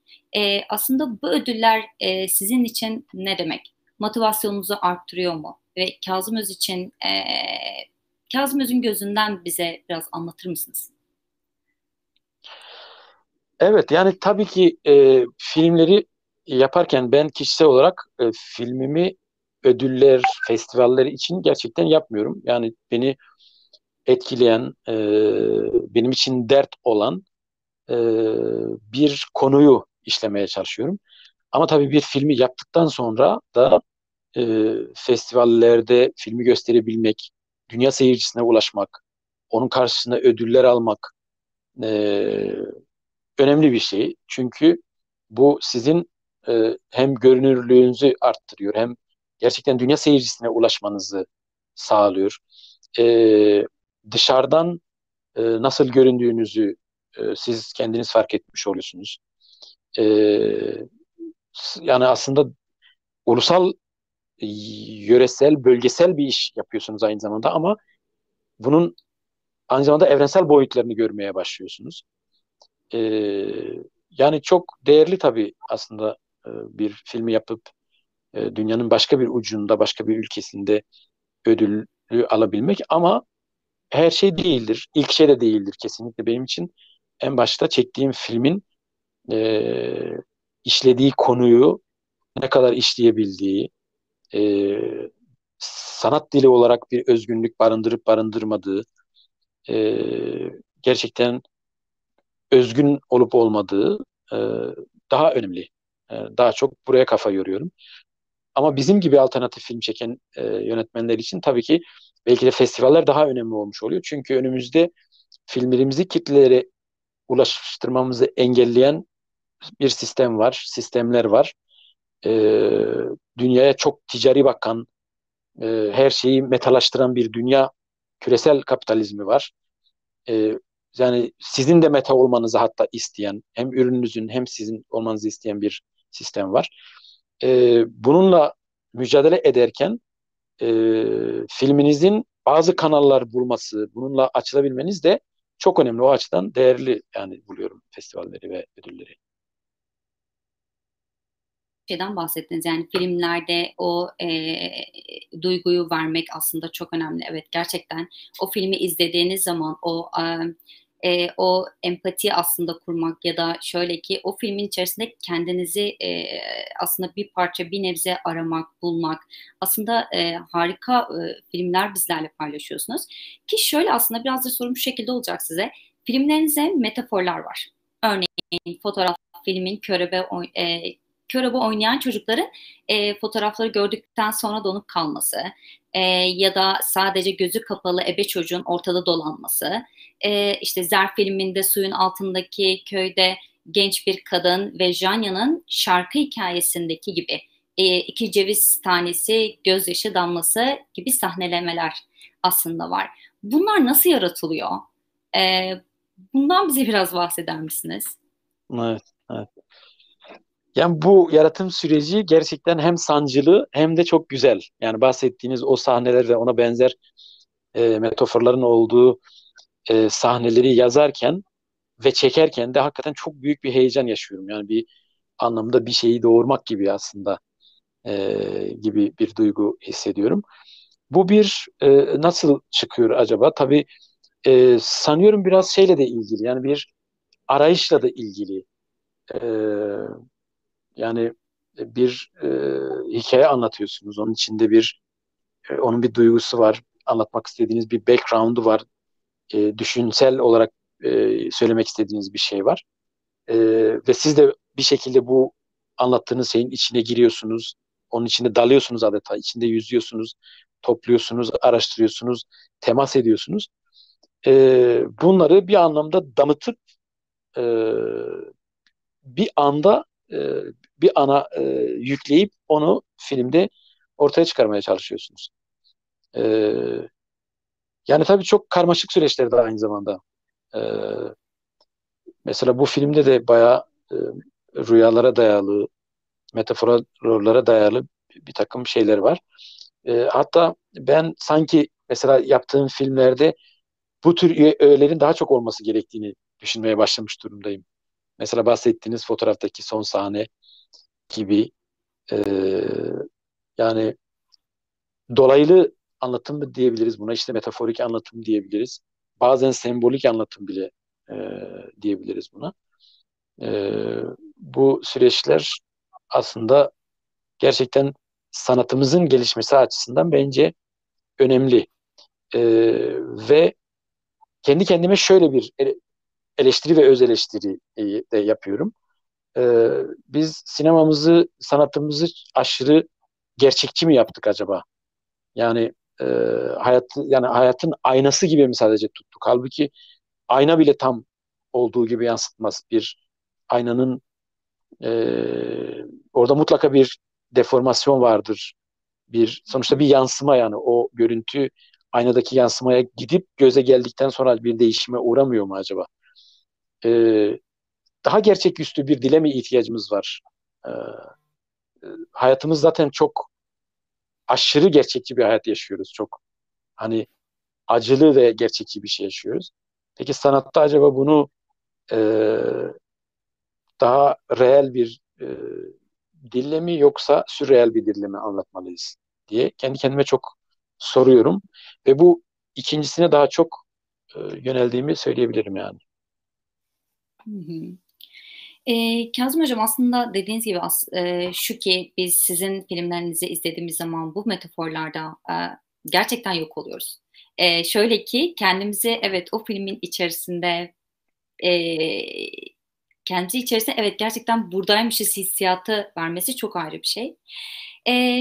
Aslında bu ödüller sizin için ne demek? Motivasyonunuzu arttırıyor mu? Ve Kazım Öz'ün gözünden bize biraz anlatır mısınız? Evet, yani tabii ki filmleri yaparken ben kişisel olarak filmimi ödüller, festivaller için gerçekten yapmıyorum. Yani beni etkileyen, benim için dert olan e, bir konuyu işlemeye çalışıyorum. Ama tabii bir filmi yaptıktan sonra da festivallerde filmi gösterebilmek, dünya seyircisine ulaşmak, onun karşısında ödüller almak e, önemli bir şey. Çünkü bu sizin hem görünürlüğünüzü arttırıyor, hem gerçekten dünya seyircisine ulaşmanızı sağlıyor. E, Dışarıdan nasıl göründüğünüzü siz kendiniz fark etmiş oluyorsunuz. E, Yani aslında ulusal, yöresel, bölgesel bir iş yapıyorsunuz aynı zamanda, ama bunun aynı zamanda evrensel boyutlarını görmeye başlıyorsunuz. E, Yani çok değerli tabii aslında bir filmi yapıp dünyanın başka bir ucunda, başka bir ülkesinde ödülü alabilmek, ama her şey değildir. İlk şey de değildir kesinlikle benim için. En başta çektiğim filmin e, işlediği konuyu ne kadar işleyebildiği, e, sanat dili olarak bir özgünlük barındırıp barındırmadığı, e, gerçekten özgün olup olmadığı e, daha önemli. Daha çok buraya kafa yoruyorum. Ama bizim gibi alternatif film çeken yönetmenler için tabii ki belki de festivaller daha önemli olmuş oluyor. Çünkü önümüzde filmlerimizi kitlelere ulaştırmamızı engelleyen bir sistem var, sistemler var. Ee, Dünyaya çok ticari bakan, her şeyi metalaştıran bir dünya küresel kapitalizmi var. e, yani sizin de meta olmanızı hatta isteyen, hem ürününüzün hem sizin olmanızı isteyen bir sistem var. Bununla mücadele ederken e, filminizin bazı kanallar bulması, bununla açılabilmeniz de çok önemli. O açıdan değerli yani buluyorum festivalleri ve ödülleri. Şeyden bahsettiniz, yani filmlerde o duyguyu vermek aslında çok önemli. Evet, gerçekten o filmi izlediğiniz zaman o empati aslında kurmak ya da şöyle ki o filmin içerisinde kendinizi aslında bir parça bir nebze aramak, bulmak, aslında harika filmler bizlerle paylaşıyorsunuz. Ki şöyle, aslında biraz da sorum şu şekilde olacak size. Filmlerinize metaforlar var. Örneğin fotoğraf, filmin körebe oynayan çocukların fotoğrafları gördükten sonra donup kalması, ya da sadece gözü kapalı ebe çocuğun ortada dolanması, işte Zer filminde suyun altındaki köyde genç bir kadın ve Janya'nın şarkı hikayesindeki gibi iki ceviz tanesi gözyaşı damlası gibi sahnelemeler aslında var. Bunlar nasıl yaratılıyor? E, Bundan bize biraz bahseder misiniz? Evet, evet. Yani bu yaratım süreci gerçekten hem sancılı hem de çok güzel. Yani bahsettiğiniz o sahneler ve ona benzer metaforların olduğu sahneleri yazarken ve çekerken de hakikaten çok büyük bir heyecan yaşıyorum. Yani bir anlamda bir şeyi doğurmak gibi aslında gibi bir duygu hissediyorum. Bu bir nasıl çıkıyor acaba? Tabii sanıyorum biraz şeyle de ilgili. Yani bir arayışla da ilgili. E, Yani bir hikaye anlatıyorsunuz. Onun içinde onun bir duygusu var. Anlatmak istediğiniz bir background'u var. Düşünsel olarak söylemek istediğiniz bir şey var. E, Ve siz de bir şekilde bu anlattığınız şeyin içine giriyorsunuz. Onun içinde dalıyorsunuz adeta. İçinde yüzüyorsunuz, topluyorsunuz, araştırıyorsunuz, temas ediyorsunuz. Bunları bir anlamda damıtıp e, bir anda e, bir ana yükleyip onu filmde ortaya çıkarmaya çalışıyorsunuz. E, Yani tabii çok karmaşık süreçler de aynı zamanda. E, Mesela bu filmde de bayağı rüyalara dayalı, metaforlara dayalı bir takım şeyler var. Hatta ben sanki mesela yaptığım filmlerde bu tür öğelerin daha çok olması gerektiğini düşünmeye başlamış durumdayım. Mesela bahsettiğiniz fotoğraftaki son sahne gibi e, yani dolaylı anlatım mı diyebiliriz buna, işte metaforik anlatım diyebiliriz. Bazen sembolik anlatım bile e, diyebiliriz buna. E, Bu süreçler aslında gerçekten sanatımızın gelişmesi açısından bence önemli. E, Ve kendi kendime şöyle bir eleştiri ve öz eleştiri de yapıyorum. E, Biz sinemamızı, sanatımızı aşırı gerçekçi mi yaptık acaba? Yani e, yani hayatın aynası gibi mi sadece tuttuk? Halbuki ayna bile tam olduğu gibi yansıtmaz. Bir aynanın e, orada mutlaka bir deformasyon vardır. Sonuçta bir yansıma, yani o görüntü aynadaki yansımaya gidip göze geldikten sonra bir değişime uğramıyor mu acaba? E, Daha gerçeküstü bir dile mi ihtiyacımız var? E, Hayatımız zaten çok aşırı gerçekçi bir hayat yaşıyoruz. Çok hani acılı ve gerçekçi bir şey yaşıyoruz. Peki sanatta acaba bunu e, daha reel bir dille mi yoksa sürreel bir dille mi anlatmalıyız diye kendi kendime çok soruyorum. Ve bu ikincisine daha çok yöneldiğimi söyleyebilirim yani. Hı hı. Kazım Hocam, aslında dediğiniz gibi şu ki biz sizin filmlerinizi izlediğimiz zaman bu metaforlarda gerçekten yok oluyoruz. Şöyle ki kendimizi, evet, o filmin içerisinde, e, kendi içerisinde, evet, gerçekten buradaymışız hissiyatı vermesi çok ayrı bir şey.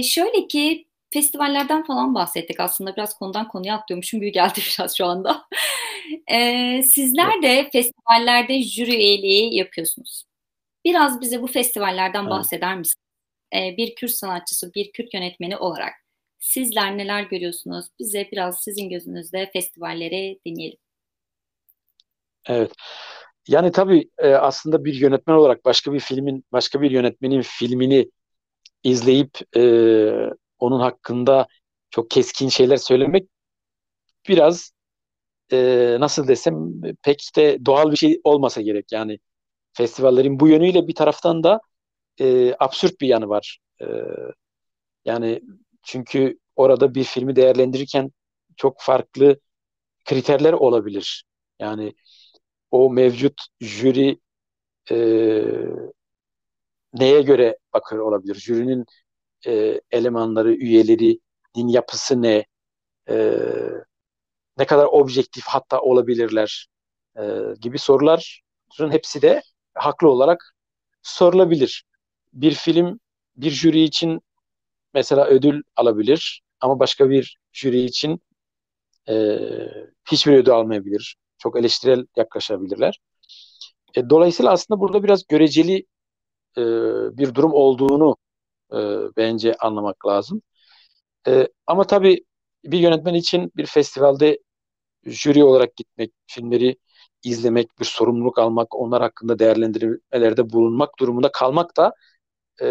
Şöyle ki festivallerden falan bahsettik, aslında biraz konudan konuya atlıyormuşum gibi geldi biraz şu anda. Sizler de festivallerde jüri üyeliği yapıyorsunuz. Biraz bize bu festivallerden Evet. bahseder misiniz? Bir Kürt sanatçısı, bir Kürt yönetmeni olarak sizler neler görüyorsunuz? Bize biraz sizin gözünüzde festivalleri dinleyelim. Evet. Yani tabii aslında bir yönetmen olarak başka bir yönetmenin filmini izleyip onun hakkında çok keskin şeyler söylemek biraz nasıl desem pek de doğal bir şey olmasa gerek. Yani festivallerin bu yönüyle bir taraftan da absürt bir yanı var. Yani çünkü orada bir filmi değerlendirirken çok farklı kriterler olabilir. Yani o mevcut jüri e, neye göre bakıyor olabilir? Jürinin elemanları, üyeleri, din yapısı ne? E, Ne kadar objektif hatta olabilirler gibi soruların hepsi de haklı olarak sorulabilir. Bir film bir jüri için mesela ödül alabilir ama başka bir jüri için e, hiçbir ödül almayabilir. Çok eleştirel yaklaşabilirler. Dolayısıyla aslında burada biraz göreceli e, bir durum olduğunu e, bence anlamak lazım. Ama tabii bir yönetmen için bir festivalde jüri olarak gitmek, filmleri izlemek, bir sorumluluk almak, onlar hakkında değerlendirmelerde bulunmak durumunda kalmak da e,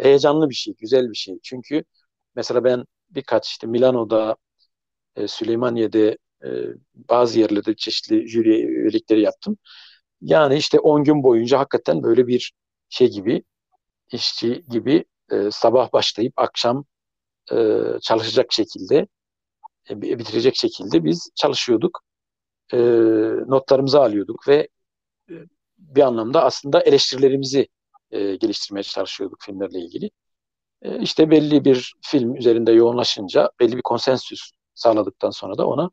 heyecanlı bir şey, güzel bir şey. Çünkü mesela ben birkaç işte Milano'da, Süleymaniye'de bazı yerlerde çeşitli jüri üyelikleri yaptım. Yani işte 10 gün boyunca hakikaten böyle bir şey gibi, işçi gibi sabah başlayıp akşam çalışacak şekilde, bitirecek şekilde biz çalışıyorduk. E, Notlarımızı alıyorduk ve e, bir anlamda aslında eleştirilerimizi geliştirmeye çalışıyorduk filmlerle ilgili. İşte belli bir film üzerinde yoğunlaşınca belli bir konsensüs sağladıktan sonra da ona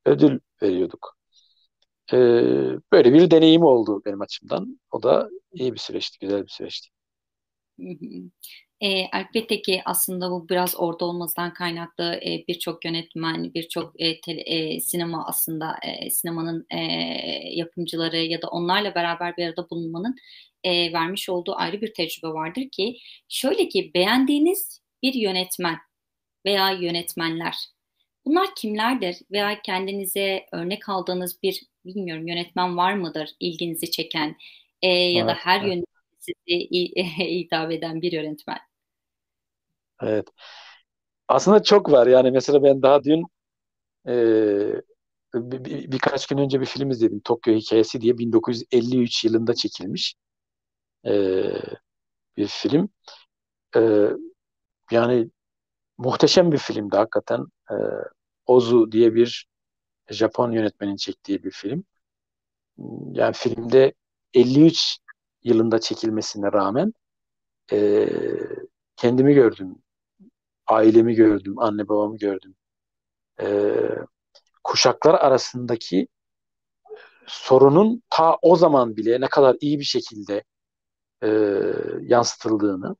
ödül veriyorduk. E, Böyle bir deneyim oldu benim açımdan. O da iyi bir süreçti, güzel bir süreçti. Hı hı. Elbette ki aslında bu biraz orada olmasından kaynaklı birçok yönetmen, birçok sinema aslında sinemanın yapımcıları ya da onlarla beraber bir arada bulunmanın vermiş olduğu ayrı bir tecrübe vardır ki şöyle ki beğendiğiniz bir yönetmen veya yönetmenler bunlar kimlerdir veya kendinize örnek aldığınız bir bilmiyorum yönetmen var mıdır ilginizi çeken ya da Evet, her evet. yönü sizi hitap eden bir yönetmen. Evet. Aslında çok var. Yani mesela ben daha dün birkaç gün önce bir film izledim. Tokyo Hikayesi diye 1953 yılında çekilmiş e, bir film. E, Yani muhteşem bir filmdi hakikaten. Ozu diye bir Japon yönetmenin çektiği bir film. Yani filmde 53 yılında çekilmesine rağmen e, kendimi gördüm, ailemi gördüm, anne babamı gördüm. E, Kuşaklar arasındaki sorunun ta o zaman bile ne kadar iyi bir şekilde e, yansıtıldığını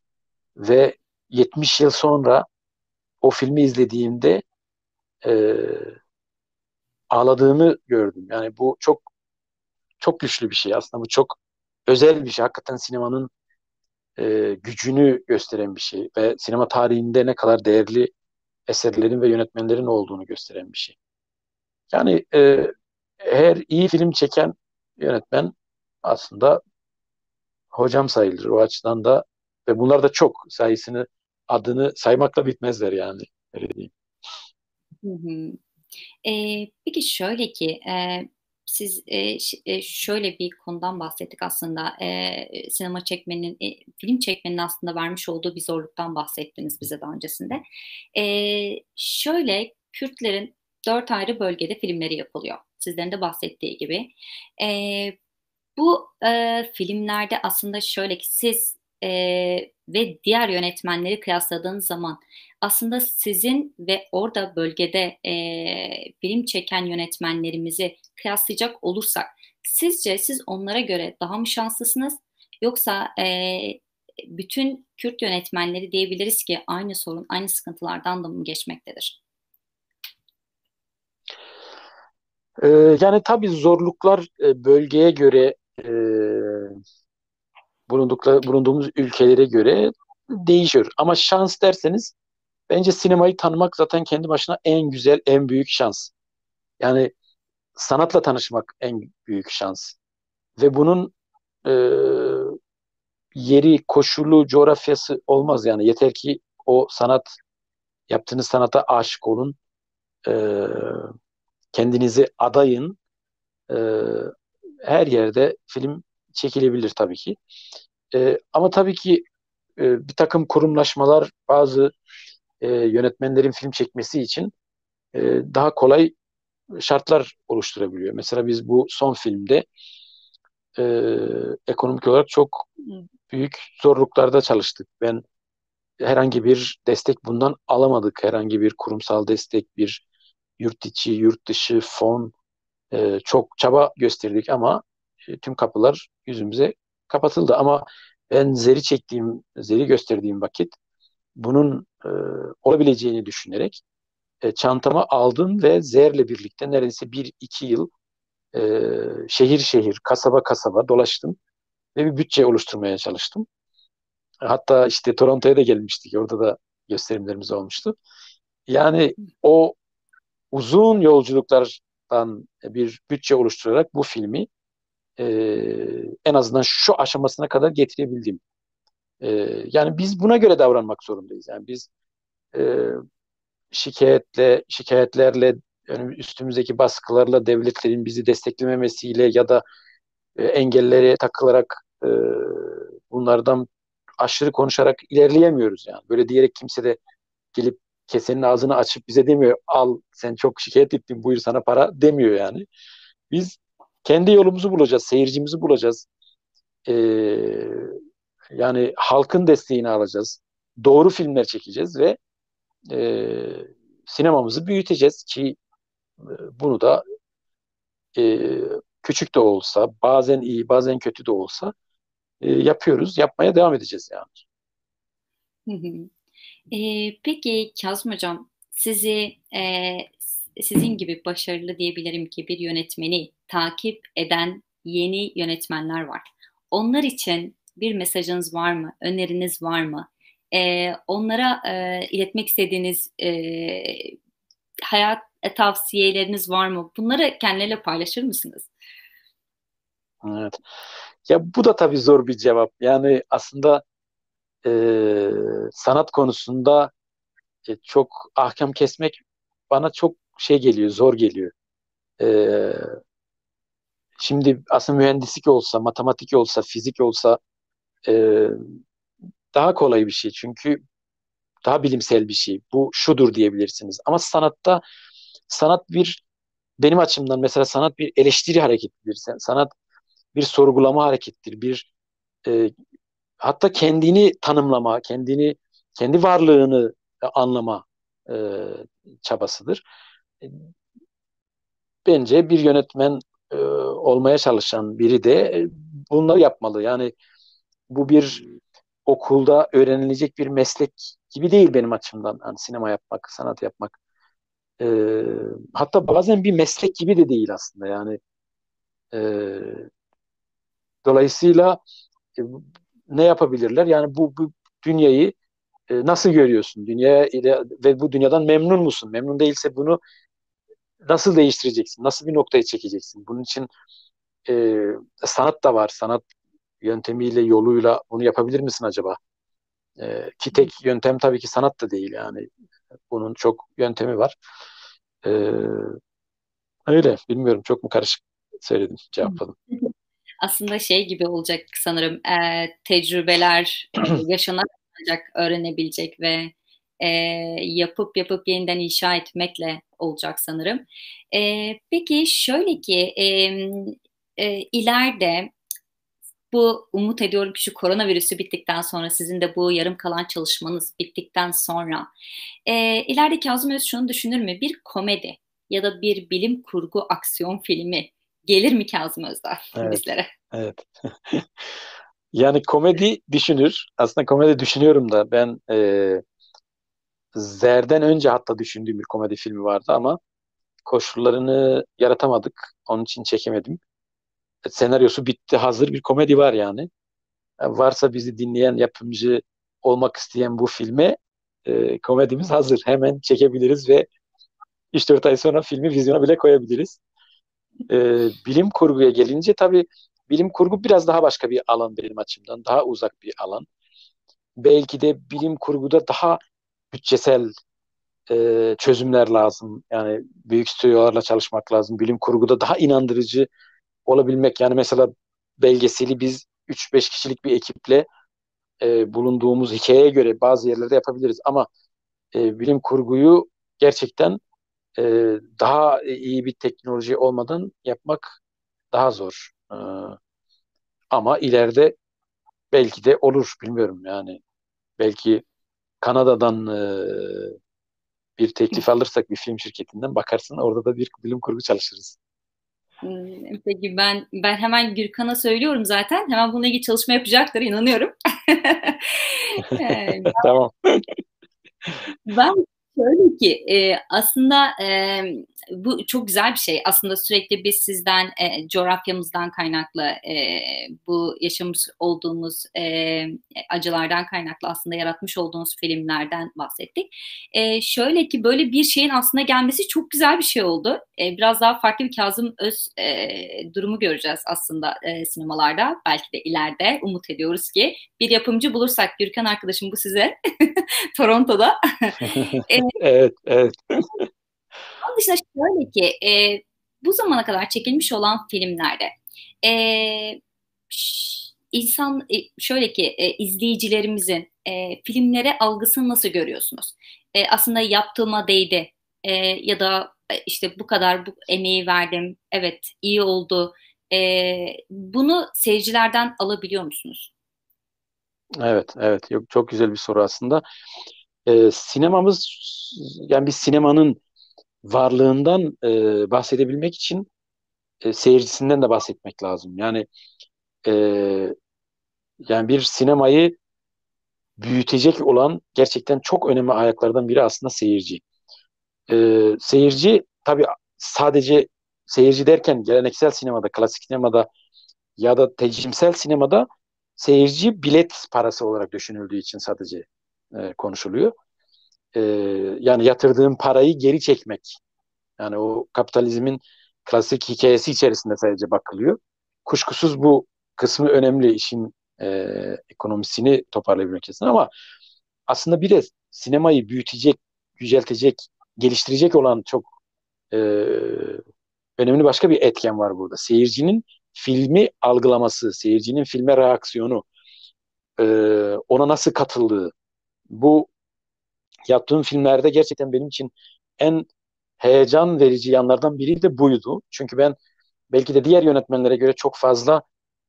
ve 70 yıl sonra o filmi izlediğimde e, ağladığımı gördüm. Yani bu çok çok güçlü bir şey aslında. Bu çok özel bir şey. Hakikaten sinemanın gücünü gösteren bir şey ve sinema tarihinde ne kadar değerli eserlerin ve yönetmenlerin olduğunu gösteren bir şey. Yani her iyi film çeken yönetmen aslında hocam sayılır o açıdan da ve bunlar da çok sayısını adını saymakla bitmezler yani. Öyle diyeyim. Hı hı. Peki şöyle ki siz şöyle bir konudan bahsettik aslında sinema çekmenin film çekmenin aslında vermiş olduğu bir zorluktan bahsettiniz bize daha öncesinde. Şöyle Kürtlerin dört ayrı bölgede filmleri yapılıyor. Sizlerin de bahsettiği gibi. E, Bu filmlerde aslında şöyle ki siz ve diğer yönetmenleri kıyasladığınız zaman aslında sizin ve orada bölgede film çeken yönetmenlerimizi kıyaslayacak olursak sizce siz onlara göre daha mı şanslısınız yoksa bütün Kürt yönetmenleri diyebiliriz ki aynı sorun, aynı sıkıntılardan da mı geçmektedir? E, Yani tabii zorluklar bölgeye göre bulunduğumuz ülkelere göre değişiyor. Ama şans derseniz bence sinemayı tanımak zaten kendi başına en güzel, en büyük şans. Yani sanatla tanışmak en büyük şans. Ve bunun e, yeri, koşulu, coğrafyası olmaz yani. Yeter ki o yaptığınız sanata aşık olun, e, kendinizi adayın. E, Her yerde film çekilebilir tabii ki. Ama tabii ki bir takım kurumlaşmalar bazı yönetmenlerin film çekmesi için e, daha kolay şartlar oluşturabiliyor. Mesela biz bu son filmde e, ekonomik olarak çok büyük zorluklarda çalıştık. Herhangi bir destek bundan alamadık. Herhangi bir kurumsal destek, bir yurt içi, yurt dışı fon, çok çaba gösterdik ama tüm kapılar yüzümüze kapatıldı. Ama ben zeri gösterdiğim vakit bunun olabileceğini düşünerek çantama aldım ve zerle birlikte neredeyse 1-2 yıl e, şehir şehir, kasaba kasaba dolaştım ve bir bütçe oluşturmaya çalıştım. Hatta işte Toronto'ya da gelmiştik. Orada da gösterimlerimiz olmuştu. Yani o uzun yolculuklardan bir bütçe oluşturarak bu filmi e, en azından şu aşamasına kadar getirebildim. E, Yani biz buna göre davranmak zorundayız. Yani biz e, şikayetlerle, yani üstümüzdeki baskılarla, devletlerin bizi desteklememesiyle ya da engellere takılarak bunlardan aşırı konuşarak ilerleyemiyoruz yani. Böyle diyerek kimse de gelip kesenin ağzını açıp bize demiyor, al sen çok şikayet ettin buyur sana para demiyor yani. Biz kendi yolumuzu bulacağız, seyircimizi bulacağız. Ee, Yani halkın desteğini alacağız. Doğru filmler çekeceğiz ve e, sinemamızı büyüteceğiz ki bunu da e, küçük de olsa, bazen iyi, bazen kötü de olsa yapıyoruz. Yapmaya devam edeceğiz yani. Hı hı. Peki Kazım Hocam, sizin gibi başarılı diyebilirim ki bir yönetmeni takip eden yeni yönetmenler var. Onlar için bir mesajınız var mı? Öneriniz var mı? Onlara iletmek istediğiniz hayat tavsiyeleriniz var mı? Bunları kendileriyle paylaşır mısınız? Evet. Ya bu da tabii zor bir cevap. Yani aslında e, sanat konusunda çok ahkam kesmek bana çok şey geliyor, zor geliyor. E, Şimdi aslında mühendislik olsa, matematik olsa, fizik olsa e, daha kolay bir şey. Çünkü daha bilimsel bir şey. Bu şudur diyebilirsiniz. Ama sanat benim açımdan mesela sanat bir eleştiri hareketidir. Sanat bir sorgulama harekettir. E, Hatta kendini tanımlama, kendi varlığını anlama e, çabasıdır. E, Bence bir yönetmen olmaya çalışan biri de bunları yapmalı. Yani bu bir okulda öğrenilecek bir meslek gibi değil benim açımdan. Yani sinema yapmak, sanat yapmak. E, Hatta bazen bir meslek gibi de değil aslında. Yani e, dolayısıyla e, ne yapabilirler? Yani bu dünyayı nasıl görüyorsun? Dünya ile ve bu dünyadan memnun musun? Memnun değilse bunu nasıl değiştireceksin? Nasıl bir noktaya çekeceksin? Bunun için e, sanat da var. Sanat yöntemiyle, yoluyla bunu yapabilir misin acaba? Ki tek yöntem tabii ki sanat da değil yani. Bunun çok yöntemi var. E, Öyle. Bilmiyorum. Çok mu karışık söyledim, cevapladım. Aslında şey gibi olacak sanırım, tecrübeler yaşanarak ancak öğrenebilecek ve e, yapıp yapıp yeniden inşa etmekle olacak sanırım. Peki şöyle ki ileride bu, umut ediyorum ki şu koronavirüsü bittikten sonra, sizin de bu yarım kalan çalışmanız bittikten sonra ileride Kazım Öz şunu düşünür mü? Bir komedi ya da bir bilim kurgu aksiyon filmi gelir mi Kazım Öz'den Evet. bizlere? Evet. Yani komedi düşünür. Aslında komedi düşünüyorum da ben Zer'den önce hatta düşündüğüm bir komedi filmi vardı ama koşullarını yaratamadık. Onun için çekemedim. Senaryosu bitti. Hazır bir komedi var yani. Varsa bizi dinleyen yapımcı olmak isteyen bu filme komedimiz hazır. Hemen çekebiliriz ve 3-4 ay sonra filmi vizyona bile koyabiliriz. Bilim kurguya gelince tabii bilim kurgu biraz daha başka bir alan benim açımdan. Daha uzak bir alan. Belki de bilim kurguda daha bütçesel çözümler lazım. Yani büyük stüdyolarla çalışmak lazım. Bilim kurguda daha inandırıcı olabilmek. Yani mesela belgeseli biz 3-5 kişilik bir ekiple bulunduğumuz hikayeye göre bazı yerlerde yapabiliriz. Ama bilim kurguyu gerçekten e, daha iyi bir teknoloji olmadan yapmak daha zor. Ama ileride belki de olur, bilmiyorum yani. Belki Kanada'dan bir teklif alırsak bir film şirketinden bakarsın, orada da bir bilim kurgu çalışırız. Peki ben hemen Gürkan'a söylüyorum zaten. Hemen bununla ilgili çalışma yapacaktır, inanıyorum. Ee, Tamam. Ben şöyle ki aslında bu çok güzel bir şey. Aslında sürekli biz sizden coğrafyamızdan kaynaklı bu yaşamış olduğumuz acılardan kaynaklı aslında yaratmış olduğunuz filmlerden bahsettik. Şöyle ki böyle bir şeyin aslında gelmesi çok güzel bir şey oldu. Biraz daha farklı bir Kazım Öz durumu göreceğiz aslında sinemalarda. Belki de ileride umut ediyoruz ki bir yapımcı bulursak, Gürkan arkadaşım bu size Toronto'da. E, Evet, evet. Onun dışında şöyle ki bu zamana kadar çekilmiş olan filmlerde şöyle ki izleyicilerimizin filmlere algısını nasıl görüyorsunuz? Aslında yaptığıma değdi ya da işte bu kadar bu emeği verdim, evet iyi oldu. Bunu seyircilerden alabiliyor musunuz? Evet, evet. Yok, çok güzel bir soru aslında. Sinemamız, yani bir sinemanın varlığından bahsedebilmek için seyircisinden de bahsetmek lazım. E, yani bir sinemayı büyütecek olan gerçekten çok önemli ayaklardan biri aslında seyirci. Seyirci tabii sadece seyirci derken geleneksel sinemada, klasik sinemada ya da tecrübsel sinemada seyirci bilet parası olarak düşünüldüğü için sadece konuşuluyor. E, yani yatırdığın parayı geri çekmek. Yani o kapitalizmin klasik hikayesi içerisinde sadece bakılıyor. Kuşkusuz bu kısmı önemli, işin ekonomisini toparlayabilmek için, ama aslında bir de sinemayı büyütecek, yüceltecek, geliştirecek olan çok e, önemli başka bir etken var burada. Seyircinin filmi algılaması, seyircinin filme reaksiyonu, e, ona nasıl katıldığı. Bu yaptığım filmlerde gerçekten benim için en heyecan verici yanlardan biri de buydu. Çünkü ben belki de diğer yönetmenlere göre çok fazla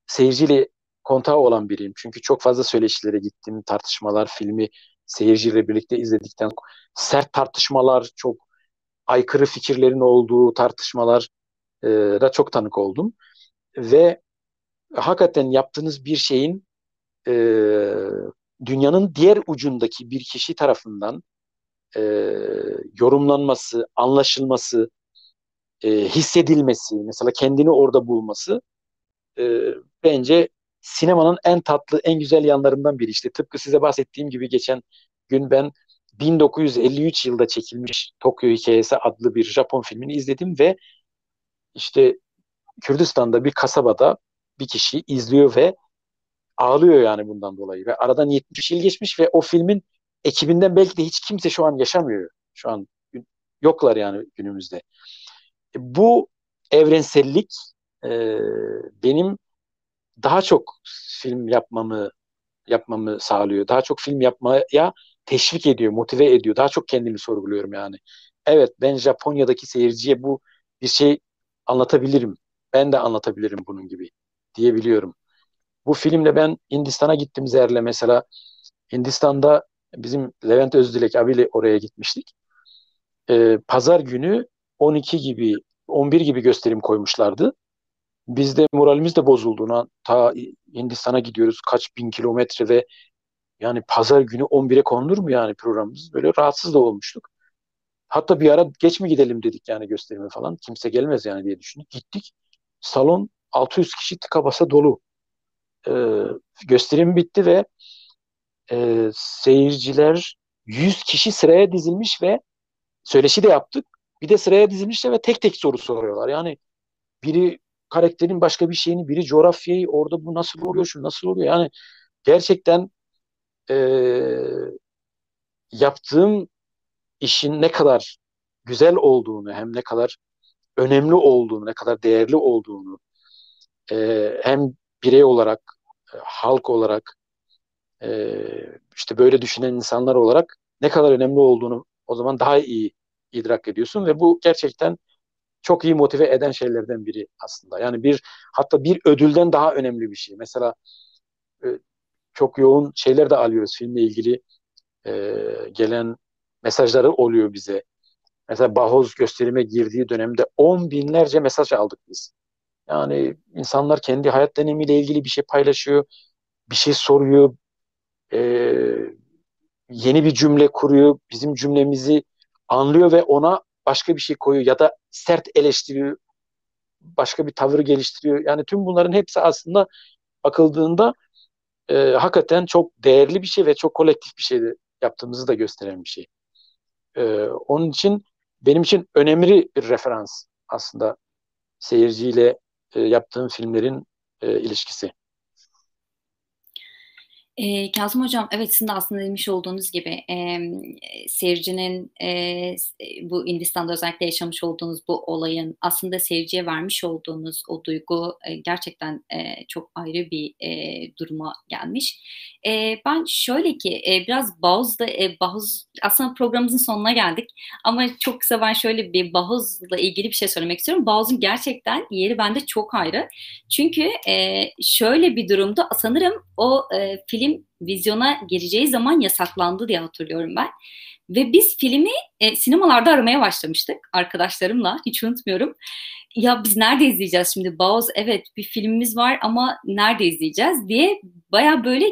seyirciyle kontağı olan biriyim. Çünkü çok fazla söyleşilere gittim, tartışmalar, filmi seyirciyle birlikte izledikten sert tartışmalar, çok aykırı fikirlerin olduğu tartışmalar da çok tanık oldum. Ve hakikaten yaptığınız bir şeyin e, dünyanın diğer ucundaki bir kişi tarafından e, yorumlanması, anlaşılması, hissedilmesi, mesela kendini orada bulması e, bence sinemanın en tatlı, en güzel yanlarından biri. İşte tıpkı size bahsettiğim gibi geçen gün ben 1953 yılda çekilmiş Tokyo Hikayesi adlı bir Japon filmini izledim ve işte Kürdistan'da bir kasabada bir kişi izliyor ve ağlıyor yani bundan dolayı. Ve aradan 70 yıl geçmiş ve o filmin ekibinden belki de hiç kimse şu an yaşamıyor. Şu an yoklar yani günümüzde. Bu evrensellik e, benim daha çok film yapmamı sağlıyor. Daha çok film yapmaya teşvik ediyor, motive ediyor. Daha çok kendimi sorguluyorum yani. Evet, ben Japonya'daki seyirciye bu bir şey anlatabilirim. Ben de anlatabilirim bunun gibi diyebiliyorum. Bu filmle ben Hindistan'a gittim Zer'le mesela. Hindistan'da bizim Levent Özdilek abiyle oraya gitmiştik. Pazar günü 12 gibi, 11 gibi gösterim koymuşlardı. Biz de moralimiz de bozulduğuna ta Hindistan'a gidiyoruz kaç bin kilometre ve yani pazar günü 11'e konulur mu yani programımız? Böyle rahatsız da olmuştuk. Hatta bir ara geç mi gidelim dedik yani gösterime falan. Kimse gelmez yani diye düşündük. Gittik. Salon 600 kişi tıka basa dolu. Ee, gösterim bitti ve seyirciler 100 kişi sıraya dizilmiş ve söyleşi de yaptık. Bir de sıraya dizilmişler ve tek tek soru soruyorlar. Yani biri karakterin başka bir şeyini, biri coğrafyayı, orada bu nasıl oluyor, şu nasıl oluyor. Yani gerçekten e, yaptığım işin ne kadar güzel olduğunu, hem ne kadar önemli olduğunu, ne kadar değerli olduğunu, hem birey olarak, halk olarak, işte böyle düşünen insanlar olarak ne kadar önemli olduğunu o zaman daha iyi idrak ediyorsun ve bu gerçekten çok iyi motive eden şeylerden biri aslında. Yani hatta bir ödülden daha önemli bir şey. Mesela e, çok yoğun şeyler de alıyoruz filmle ilgili gelen mesajları oluyor bize. Mesela Bahoz gösterime girdiği dönemde 10 binlerce mesaj aldık biz. Yani insanlar kendi hayat deneyimiyle ilgili bir şey paylaşıyor, bir şey soruyor, e, yeni bir cümle kuruyor, bizim cümlemizi anlıyor ve ona başka bir şey koyuyor ya da sert eleştiriyor, başka bir tavır geliştiriyor. Yani tüm bunların hepsi aslında bakıldığında hakikaten çok değerli bir şey ve çok kolektif bir şey de yaptığımızı da gösteren bir şey. Onun için benim için önemli bir referans aslında seyirciyle yaptığım filmlerin ilişkisi. Kazım Hocam, evet sizin de aslında demiş olduğunuz gibi seyircinin bu Hindistan'da özellikle yaşamış olduğunuz bu olayın aslında seyirciye vermiş olduğunuz o duygu gerçekten çok ayrı bir duruma gelmiş. Ben şöyle ki biraz Bahuz aslında programımızın sonuna geldik ama çok kısa ben şöyle bir Bahuz'la ilgili bir şey söylemek istiyorum. Bahuz'un gerçekten yeri bende çok ayrı. Çünkü şöyle bir durumda sanırım o film vizyona gireceği zaman yasaklandı diye hatırlıyorum ben. Ve biz filmi sinemalarda aramaya başlamıştık arkadaşlarımla. Hiç unutmuyorum. Ya biz nerede izleyeceğiz şimdi? Bağız evet bir filmimiz var ama nerede izleyeceğiz diye baya böyle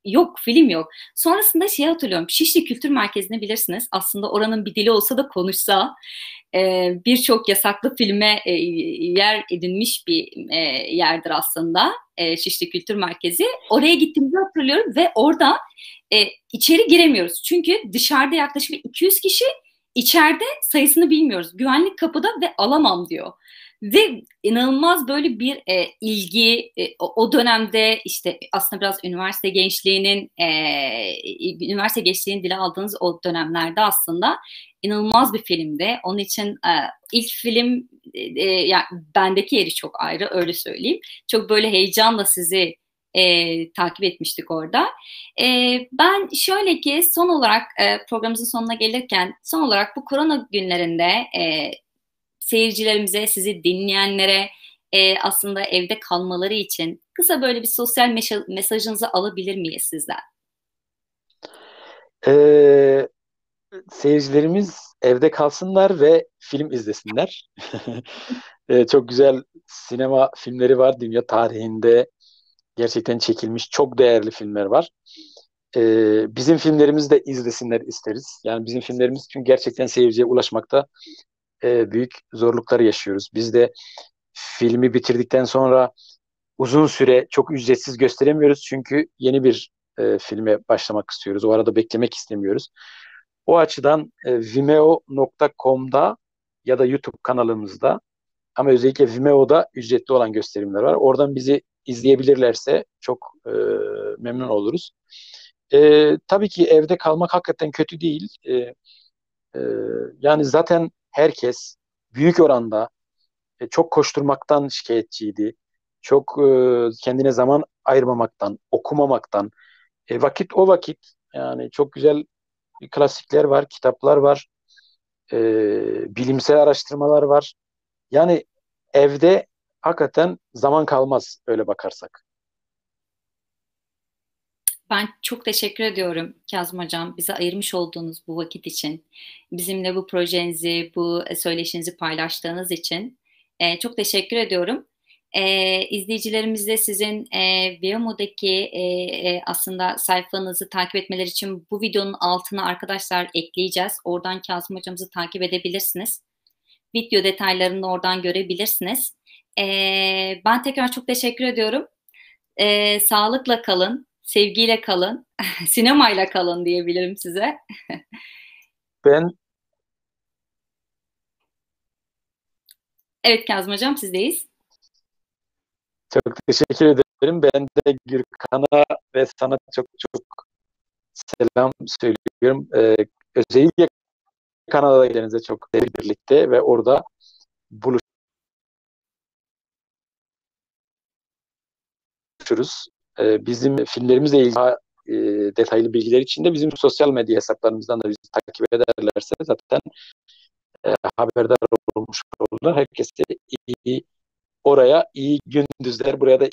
yok film yok. Sonrasında şeyi hatırlıyorum. Şişli Kültür Merkezi'ni bilirsiniz. Aslında oranın bir dili olsa da konuşsa birçok yasaklı filme yer edinmiş bir yerdir aslında Şişli Kültür Merkezi. Oraya gittiğimizi hatırlıyorum ve orada içeri giremiyoruz. Çünkü dışarıda yaklaşık 200 kişi, içeride sayısını bilmiyoruz. Güvenlik kapıda ve alamam diyor. Ve inanılmaz böyle bir ilgi o dönemde işte aslında biraz üniversite gençliğinin dile aldığınız o dönemlerde aslında inanılmaz bir filmdi. Onun için ilk film yani bendeki yeri çok ayrı öyle söyleyeyim. Çok böyle heyecanla sizi takip etmiştik orada. Ben şöyle ki son olarak programımızın sonuna gelirken son olarak bu korona günlerinde seyircilerimize, sizi dinleyenlere aslında evde kalmaları için kısa böyle bir sosyal mesajınızı alabilir miyiz sizden? E, Seyircilerimiz evde kalsınlar ve film izlesinler. Çok güzel sinema filmleri var. Dünya tarihinde gerçekten çekilmiş çok değerli filmler var. Bizim filmlerimizi de izlesinler isteriz. Yani bizim filmlerimiz çünkü gerçekten seyirciye ulaşmakta büyük zorluklar yaşıyoruz. Biz de filmi bitirdikten sonra uzun süre çok ücretsiz gösteremiyoruz. Çünkü yeni bir filme başlamak istiyoruz. O arada beklemek istemiyoruz. O açıdan vimeo.com'da ya da YouTube kanalımızda ama özellikle Vimeo'da ücretli olan gösterimler var. Oradan bizi izleyebilirlerse çok memnun oluruz. Tabii ki evde kalmak hakikaten kötü değil. E, Yani zaten herkes büyük oranda çok koşturmaktan şikayetçiydi. Çok kendine zaman ayırmamaktan, okumamaktan. Vakit o vakit. Yani çok güzel klasikler var, kitaplar var, bilimsel araştırmalar var. Yani evde hakikaten zaman kalmaz öyle bakarsak. Ben çok teşekkür ediyorum Kazım Hocam bize ayırmış olduğunuz bu vakit için. Bizimle bu projenizi, bu söyleşinizi paylaştığınız için çok teşekkür ediyorum. İzleyicilerimiz de sizin Veomo'daki aslında sayfanızı takip etmeleri için bu videonun altına arkadaşlar ekleyeceğiz. Oradan Kazım Hocamızı takip edebilirsiniz. Video detaylarını oradan görebilirsiniz. Ben tekrar çok teşekkür ediyorum. Sağlıkla kalın, sevgiyle kalın, sinemayla kalın diyebilirim size. Ben Evet Kazım Hocam sizdeyiz. Çok teşekkür ederim. Ben de Gürkan'a ve sana çok çok selam söylüyorum. Özellikle Kanada'da çok birlikte ve orada buluşuruz. Bizim filmlerimizle ilgili daha detaylı bilgiler için de bizim sosyal medya hesaplarımızdan da bizi takip ederlerse zaten haberdar olmuş olurlar. Herkese iyi oraya iyi gündüzler. Buraya da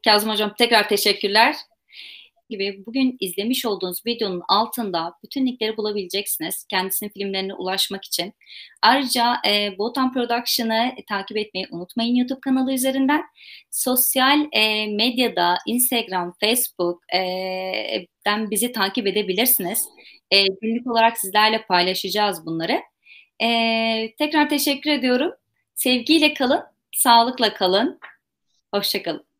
Kazım Hocam tekrar teşekkürler. Gibi bugün izlemiş olduğunuz videonun altında bütün linkleri bulabileceksiniz. Kendisinin filmlerine ulaşmak için. Ayrıca Botan Production'ı takip etmeyi unutmayın YouTube kanalı üzerinden. Sosyal medyada Instagram, Facebook bizi takip edebilirsiniz. Günlük olarak sizlerle paylaşacağız bunları. Tekrar teşekkür ediyorum. Sevgiyle kalın, sağlıkla kalın. Hoşça kalın.